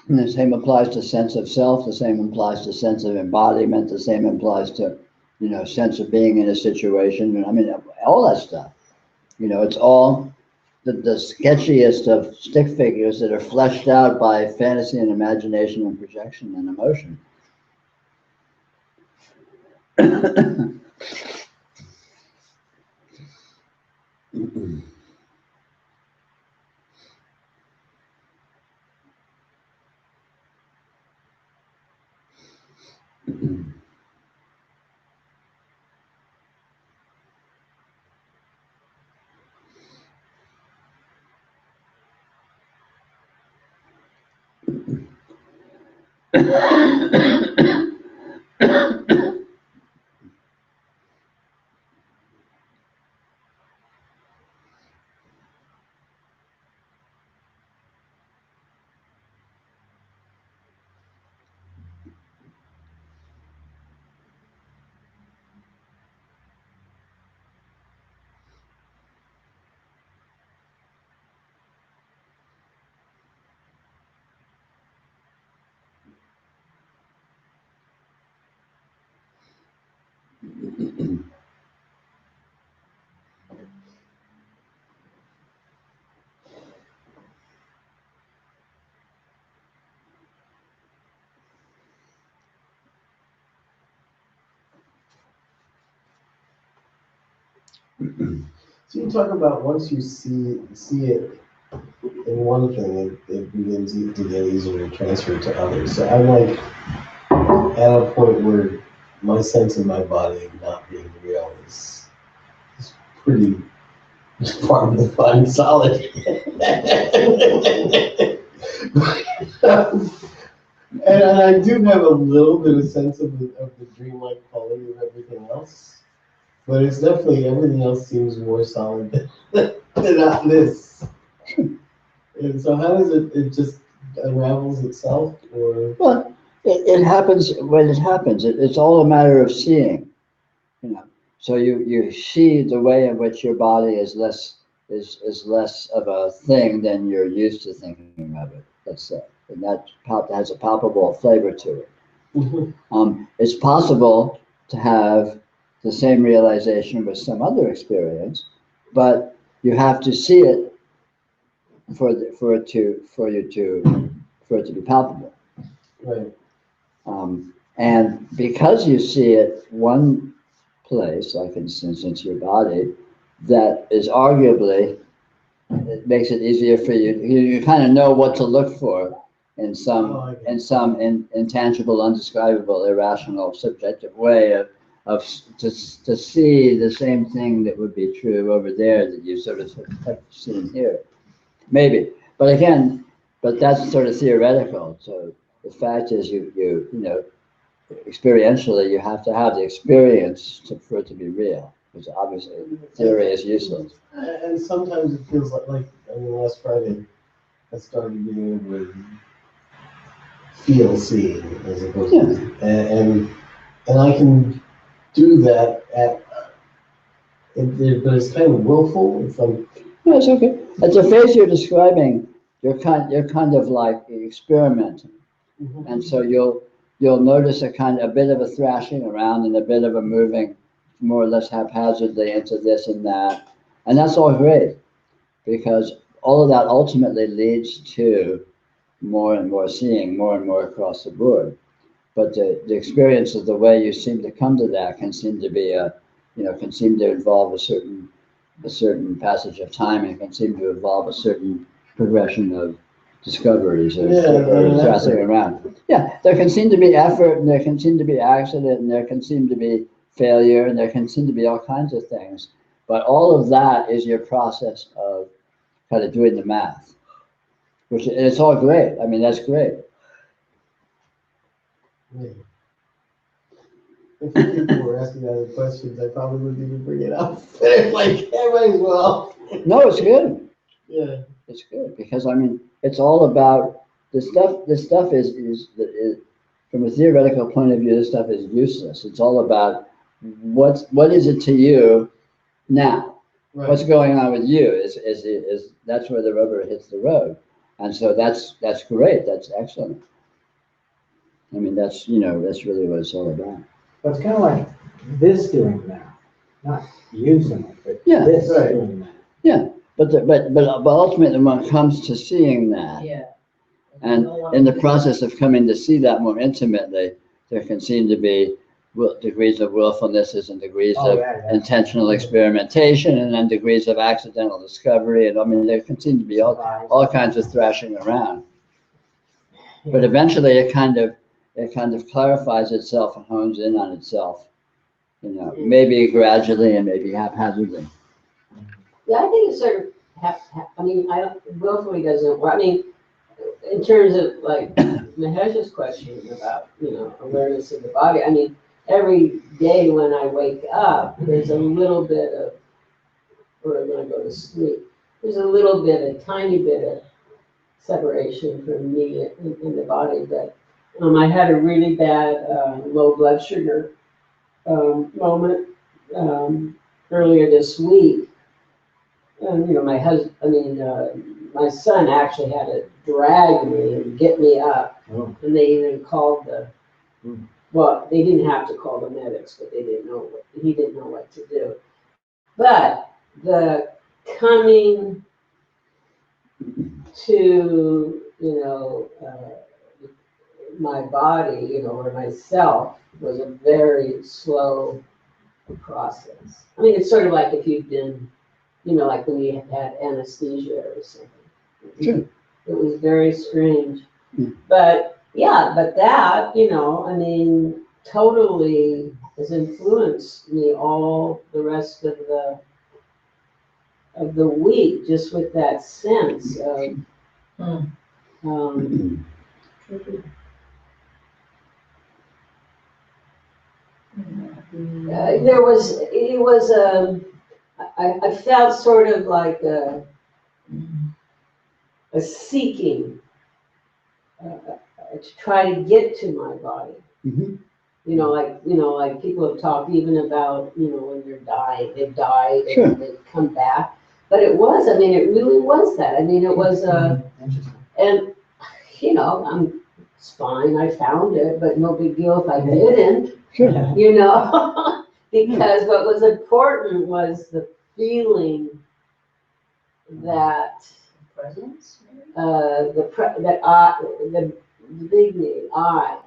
And the same applies to sense of self, the same applies to sense of embodiment, the same applies to, you know, sense of being in a situation. I mean, all that stuff. You know, it's all the sketchiest of stick figures that are fleshed out by fantasy and imagination and projection and emotion. So you talk about once you see it in one thing, it begins to get easier to transfer to others. So I'm like at a point where my sense of my body not being real is pretty part of the fun, solid. And I do have a little bit of sense of the dreamlike quality of everything else, but it's definitely everything else seems more solid than this. And so how does it just unravels itself, or? Well, it happens when it happens. It's all a matter of seeing, you know. So you see the way in which your body is less of a thing than you're used to thinking of it. Let's say, and that has a palpable flavor to it. It's possible to have the same realization with some other experience, but you have to see it for it to be palpable. Right. And because you see it one place, like instance your body, that is arguably, it makes it easier for you. You kind of know what to look for in some intangible, undescribable, irrational, subjective way to see the same thing that would be true over there that you sort of have seen here. Maybe, but again, that's sort of theoretical. So the fact is, you know, experientially, you have to have the experience for it to be real, because obviously theory is useless. And sometimes it feels like I mean, last Friday, I started being able to feel seeing as opposed to, and I can do that but it's kind of willful. It's like, no, it's okay. At the phase you're describing, you're kind of like experimenting, and so you'll notice a bit of a thrashing around and a bit of a moving more or less haphazardly into this and that, and that's all great, because all of that ultimately leads to more and more seeing, more and more across the board. But the experience of the way you seem to come to that can seem to be can seem to involve a certain passage of time, and can seem to involve a certain progression of discoveries or passing around. Yeah, there can seem to be effort, and there can seem to be accident, and there can seem to be failure, and there can seem to be all kinds of things. But all of that is your process of kind of doing the math, which it's all great. I mean, that's great. Yeah. If people were asking other questions, I probably wouldn't even bring it up. Like, I might as well. No, it's good. Yeah. It's good because I mean, it's all about this stuff. This stuff is from a theoretical point of view, this stuff is useless. It's all about what is it to you now? Right. What's going on with you is that's where the rubber hits the road, and so that's great. That's excellent. I mean, that's really what it's all about. But it's kind of like this doing that, not using it, but Yeah, this right. doing that. Yeah, but ultimately, when it comes to seeing that, Yeah. and in the process of coming to see that more intimately, there can seem to be degrees of willfulnesses and degrees Oh, of yeah. intentional experimentation, and then degrees of accidental discovery, and I mean, there can seem to be all kinds of thrashing around. But eventually, it kind of clarifies itself and hones in on itself, maybe gradually and maybe haphazardly. Yeah, I think it's sort of, I mean, willfully doesn't work. I mean, in terms of like Mahesh's question about, awareness of the body, I mean, every day when I wake up, there's a little bit of, or when I go to sleep, there's a tiny bit of separation from me in the body. But I had a really bad low blood sugar moment earlier this week. And, my son actually had to drag me and get me up. Oh. And they even called well, they didn't have to call the medics, but he didn't know what to do. But the coming to, my body, or myself, was a very slow process. I mean, it's sort of like if you've been, like when you had anesthesia or something. Sure. It was very strange. Mm. But that, I mean, totally has influenced me all the rest of the week, just with that sense of I felt sort of like a seeking to try to get to my body. Mhm. Like people have talked even about, when they're dying, they die Sure. and they come back. But it really was that. I mean, it was Interesting. and it's fine. I found it, but no big deal if I didn't. Sure. Because what was important was the feeling that Presence? the big name I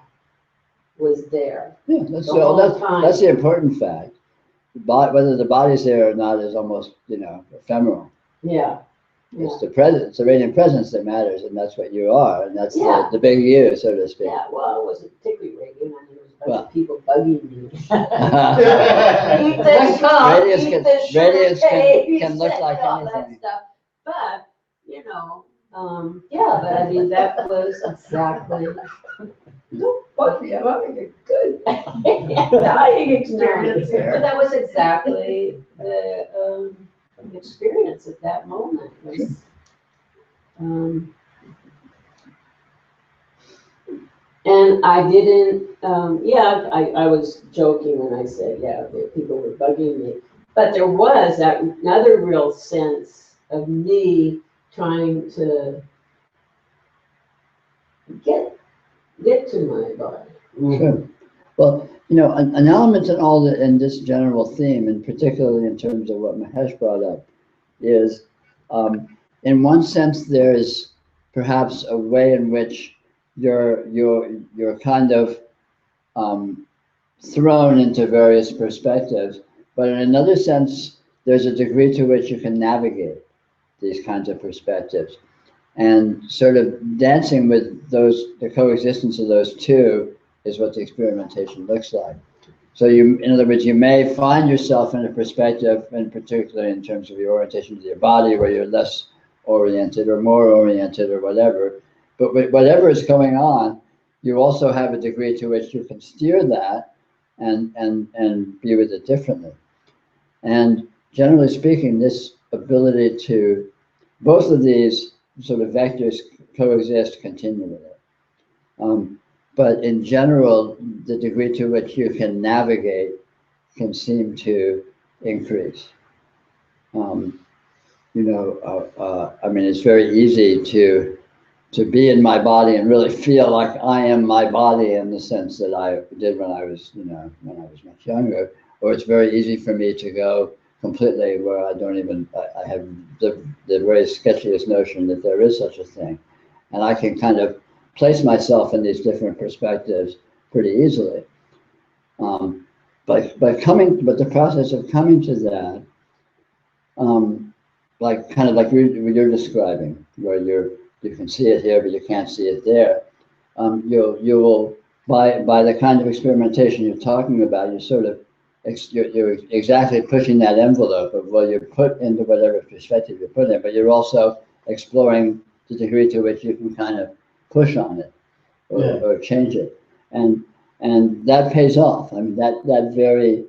was there. Yeah, that's the important fact. Whether the body's there or not is almost ephemeral. Yeah. It's the presence, it's the radiant presence that matters, and that's what you are, and that's Yeah. the big you, so to speak. Yeah, well, it wasn't particularly radiant. I mean, there was a bunch Well. of people bugging me. Radiance Eat this cup, eat can- this radiance sugar can look cake, like and all that anything. stuff. But, but I mean, that was exactly, don't bug me, I'm having a good dying experience here. But that was exactly the experience at that moment. Was, and I didn't, I was joking when I said, people were bugging me. But there was that another real sense of me trying to get to my body. Sure. Well, an element in this general theme, and particularly in terms of what Mahesh brought up, is in one sense, there's perhaps a way in which you're kind of thrown into various perspectives, but in another sense, there's a degree to which you can navigate these kinds of perspectives. And sort of dancing with those, the coexistence of those two is what the experimentation looks like. So you, in other words, you may find yourself in a perspective, and particularly in terms of your orientation to your body, where you're less oriented or more oriented or whatever. But whatever is going on, you also have a degree to which you can steer that and be with it differently. And generally speaking, this ability to, both of these sort of vectors coexist continually. But in general, the degree to which you can navigate can seem to increase. I mean, it's very easy to be in my body and really feel like I am my body in the sense that I did when I was, when I was much younger. Or it's very easy for me to go completely where I don't even, I have the very sketchiest notion that there is such a thing. And I can kind of place myself in these different perspectives pretty easily. But the process of coming to that, like kind of like you're describing, where you can see it here, but you can't see it there. You will, by the kind of experimentation you're talking about, you sort of, you're exactly pushing that envelope of, well, you're put into whatever perspective you're put in, but you're also exploring the degree to which you can kind of push on it or change it. And that pays off. I mean, that very,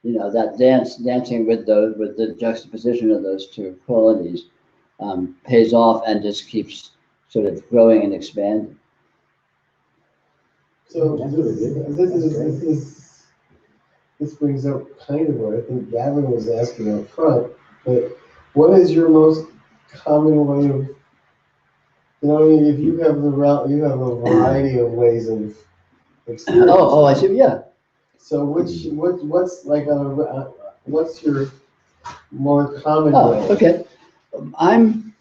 that dancing with the juxtaposition of those two qualities pays off and just keeps sort of growing and expanding. So this brings up kind of what I think Gavin was asking up front, but what is your most common way of, I mean, if you have you have a variety of ways of experiencing. Oh, I see, yeah. So what's like what's your more common way? Okay. I'm,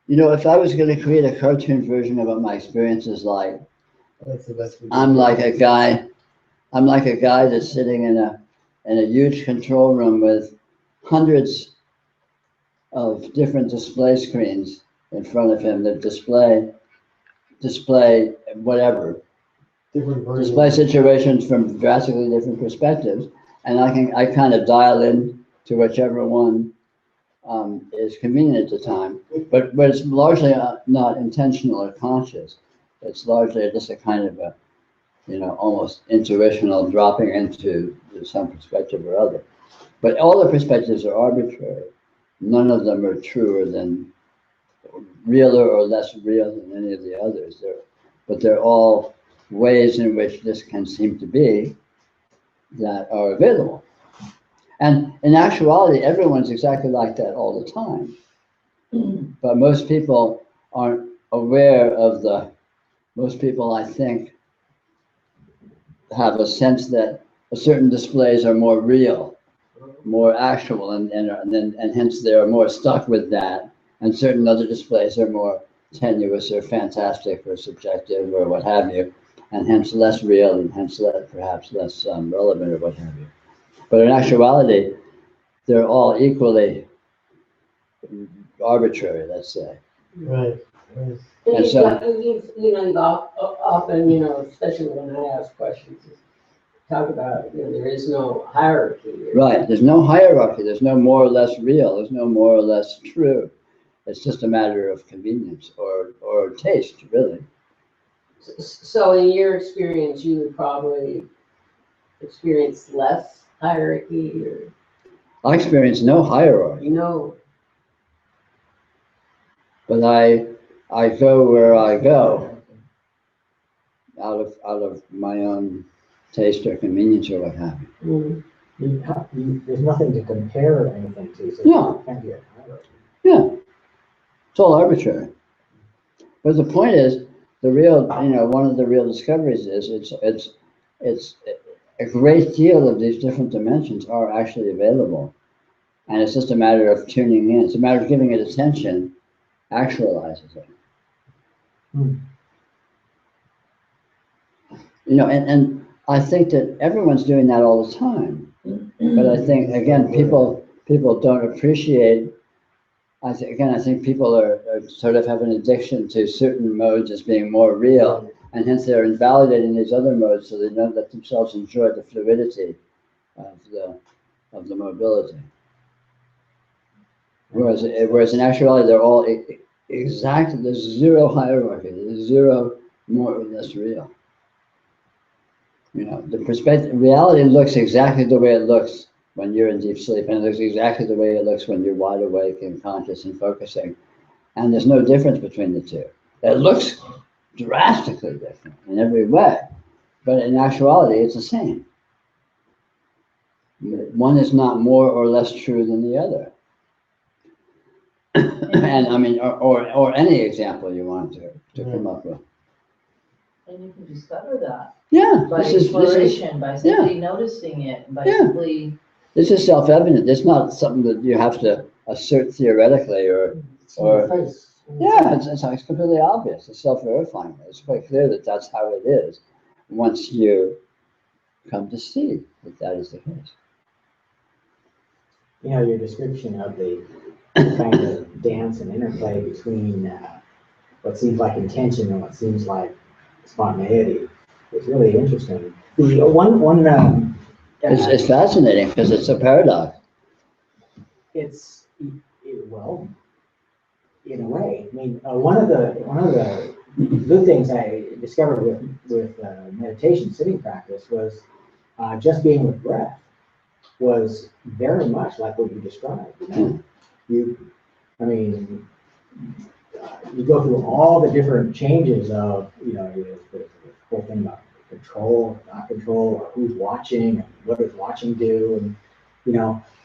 if I was going to create a cartoon version of what my experience is like, That's the best. I'm like a guy that's sitting in a huge control room with hundreds of different display screens in front of him that display whatever. Display situations from drastically different perspectives, and I kind of dial in to whichever one is convenient at the time. But it's largely not intentional or conscious. It's largely just a kind of a, almost intuitional dropping into some perspective or other. But all the perspectives are arbitrary. None of them are truer than, realer or less real than any of the others. But they're all ways in which this can seem to be that are available. And in actuality, everyone's exactly like that all the time. But most people aren't aware of most people, I think, have a sense that certain displays are more real, more actual, and hence they're more stuck with that. And certain other displays are more tenuous or fantastic or subjective or what have you, and hence less real and hence perhaps less relevant or what have you. But in actuality, they're all equally arbitrary, let's say. Right. And so, often, especially when I ask questions, talk about, there is no hierarchy. Right, there's no hierarchy, there's no more or less real, there's no more or less true. It's just a matter of convenience or taste, really. So in your experience, you would probably experience less hierarchy or? I experience no hierarchy. No. But I go where I go out of my own taste or convenience or what have you. There's nothing to compare anything to, so Yeah. it can't be a hierarchy. Yeah, it's all arbitrary. But the point is, the real, one of the real discoveries is it's a great deal of these different dimensions are actually available And it's just a matter of tuning in. It's a matter of giving it attention, actualizes it. You know, and I think that everyone's doing that all the time. But I think, again, people don't appreciate, I think people are sort of have an addiction to certain modes as being more real, and hence they're invalidating these other modes so they don't let themselves enjoy the fluidity of the mobility. Whereas in actuality, they're all exactly, there's zero hierarchy, there's zero more or less real. You know, the perspective, reality looks exactly the way it looks when you're in deep sleep, and it looks exactly the way it looks when you're wide awake and conscious and focusing. And there's no difference between the two. It looks drastically different in every way, but in actuality, it's the same. One is not more or less true than the other. And I mean, or any example you want to come up with. And you can discover that Yeah, by exploration, by simply noticing it, by simply. This is self-evident. It's not something that you have to assert theoretically or yeah, it's completely obvious. It's self-verifying. It's quite clear that that's how it is once you come to see that that is the case. You know, your description of the kind of dance and interplay between what seems like intention and what seems like spontaneity is really interesting. It's fascinating because it's a paradox. Well, in a way. I mean, one of the good things I discovered with meditation, sitting practice, was just being with breath was very much like what you described. You go through all the different changes of, the whole thing about control, not control, or who's watching, and what does watching do, and,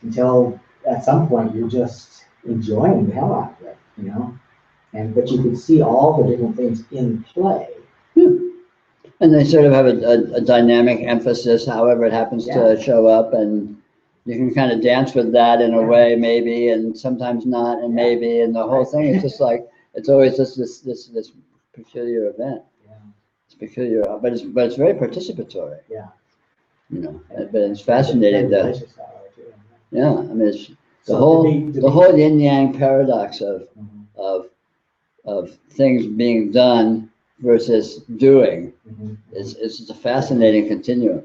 until at some point you're just enjoying the hell out of it, but you can see all the different things in play. And they sort of have a dynamic emphasis, however it happens to show up, and you can kind of dance with that in a way, maybe, and sometimes not, and maybe, and the whole thing is just like, it's always just this peculiar event. It's peculiar, but it's very participatory. But it's fascinating that. I mean, it's the whole yin yang paradox of things being done versus doing is a fascinating continuum.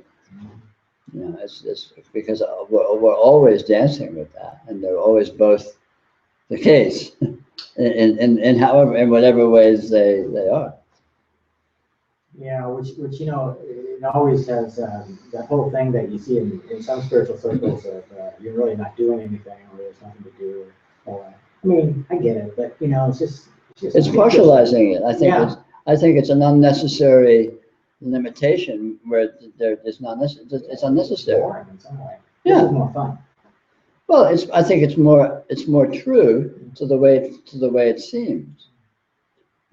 It's because we're always dancing with that, and they're always both the case in whatever ways they are. Yeah, which it always has that whole thing that you see in some spiritual circles of you're really not doing anything, or there's nothing to do. I mean, I get it, but it's just it's partializing it. I think it's an unnecessary limitation where it's not necessary. It's unnecessary. Boring in some way. This is more fun. Well, I think it's more true to the way it seems.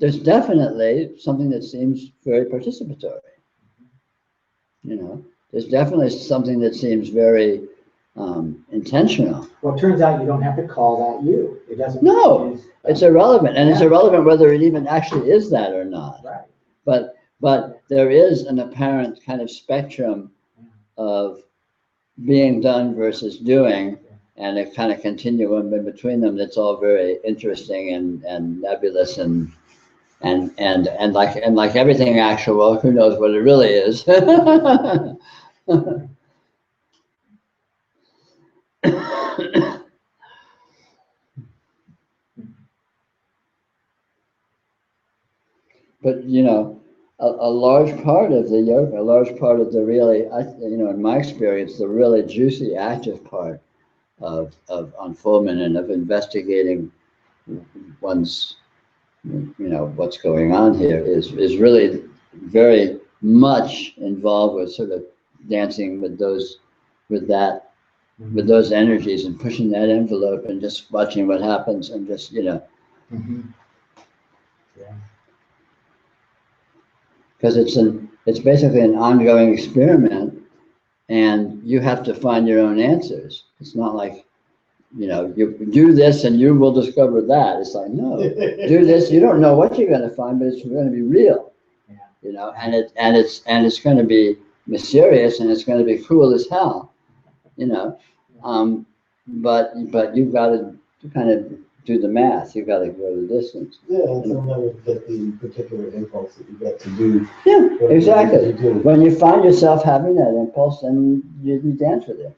There's definitely something that seems very participatory. There's definitely something that seems very intentional. Well, it turns out you don't have to call that you. It doesn't. No, it's irrelevant, and it's irrelevant whether it even actually is that or not. Right. But there is an apparent kind of spectrum of being done versus doing, and a kind of continuum in between them that's all very interesting and nebulous and like everything actual, who knows what it really is. But a large part of the yoga, a large part of the really, in my experience, the really juicy, active part of unfoldment and of investigating one's, what's going on here is really very much involved with sort of dancing with those energies and pushing that envelope and just watching what happens and just because it's basically an ongoing experiment, and you have to find your own answers. It's not like you know, you do this and you will discover that. It's like, no, do this. You don't know what you're going to find, but it's going to be real, Yeah. you know, and it's going to be mysterious and it's going to be cool as hell, you know. But you've got to kind of do the math. You've got to go the distance. Yeah, and sometimes get the particular impulse that you get to do. Yeah, what exactly. you do. When you find yourself having that impulse, then you dance with it,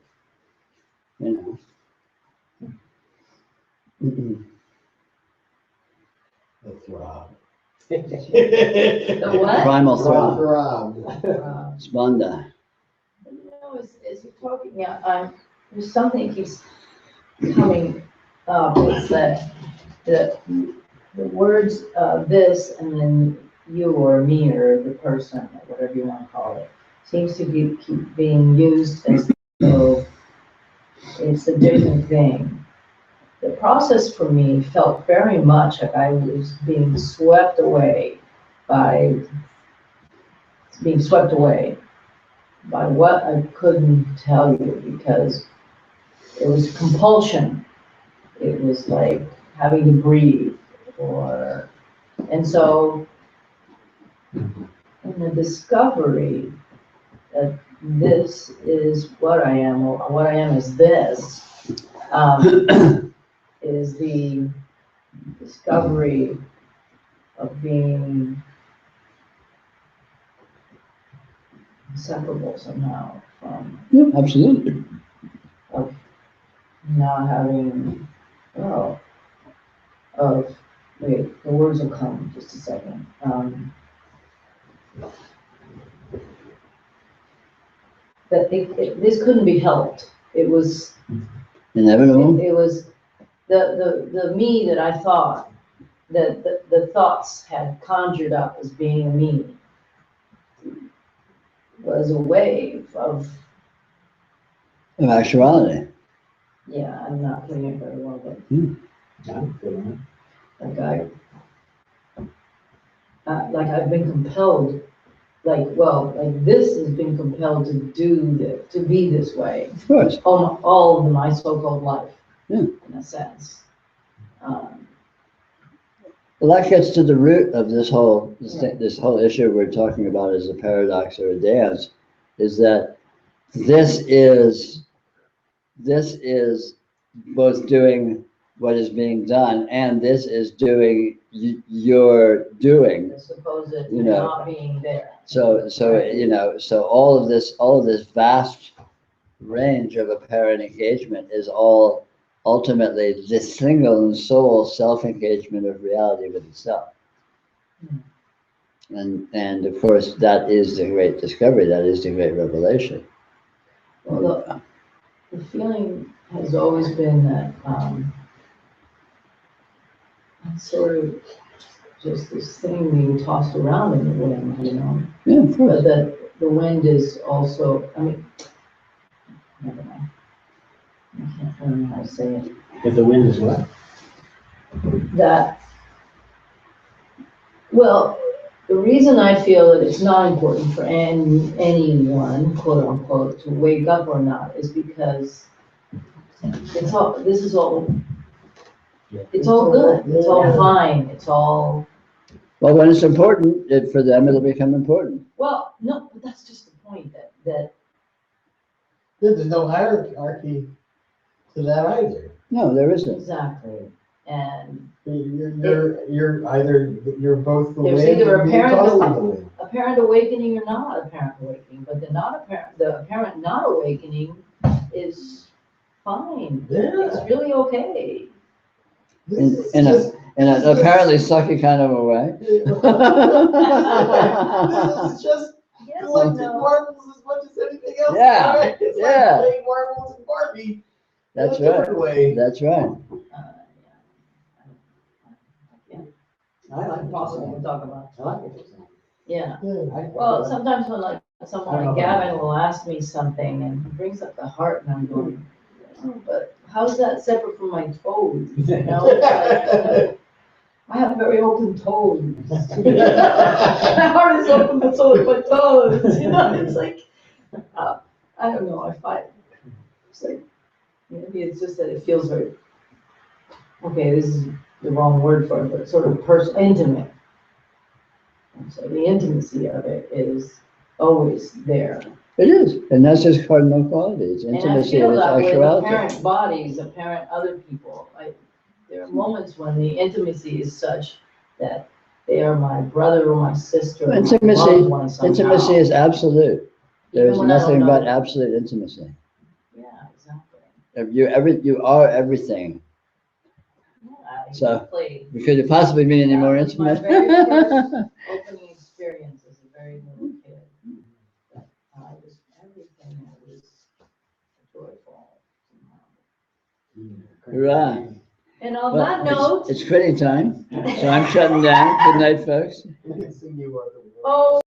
you know. The throb. The what? Primal throb, Throb. splenda. You know, as you're talking, yeah, there's something that keeps coming up. It's that the words this and then you or me or the person or whatever you want to call it seems to keep being used as though it's a different thing. The process for me felt very much like I was being swept away by what I couldn't tell you because it was compulsion. It was like having to breathe and so in the discovery that this is what I am, or what I am is this, is the discovery of being inseparable somehow from Yeah, absolutely. of not having, well, wait, the words will come in just a second. That this couldn't be helped. It was, Inevitable. it was the me that I thought, that the thoughts had conjured up as being a me, was a wave of, Actuality. yeah, I'm not putting it very well, but like I've been compelled, like this has been compelled to do this, to be this way, Of course. all of my so-called life, Yeah. in a sense. Well, that gets to the root of this whole issue we're talking about as a paradox or a dance, is that this is both doing what is being done, and this is doing your doing. The supposed You know. not being there. So you know, so all of this vast range of apparent engagement is all ultimately the single and sole self-engagement of reality with itself. And of course, that is the great discovery, that is the great revelation. Well, the feeling has always been that it's sort of just this thing being tossed around in the wind, you know? Yeah, of course. But that the wind is also, I mean, never mind. I don't know how to say it. If the wind is what? That, well, the reason I feel that it's not important for anyone, quote unquote, to wake up or not is because it's all good, it's all fine, it's all, Well, when it's important, for them it'll become important. well, no, but that's just the point that There's no hierarchy to that either. No, there isn't. exactly, and You're both the There's wind either and being tossed in the wind. apparent awakening or not apparent awakening, but the apparent not awakening is fine. Yeah. It's really okay. In an apparently sucky kind of a way. This is just Yes, I collecting know. marbles as much as anything else. Yeah, Right? It's yeah. like playing marbles and Barbie. That's in a different right. way. That's right. I like Impossible to talk about. I like what you're saying. Yeah. I- Well, sometimes when like someone like Gavin will ask me something and he brings up the heart and I'm going, oh, but how's that separate from my toes? You know, it's like, I have very open toes. My heart is open, but so is my toes. You know, it's like, I don't know. I find it's like Maybe it's just that it feels very, okay, this is the wrong word for it, but sort of intimate. And so the intimacy of it is always there. It is, and that's his cardinal quality. It's And I intimacy feel and its that with actuality. apparent bodies, apparent other people. There are moments when the intimacy is such that they are my brother or my sister, or my Intimacy, loved one somehow. intimacy is absolute. There's Even when I nothing don't but know. absolute intimacy. Yeah, exactly. If you are everything. Yeah, So, exactly. Could it possibly be any That more was my intimate? very first opening experience as a very little kid. I was everything that was joyful somehow. Right. And on Well, that note. it's quitting time, so I'm shutting down. Good night, folks. So you are the one. Oh.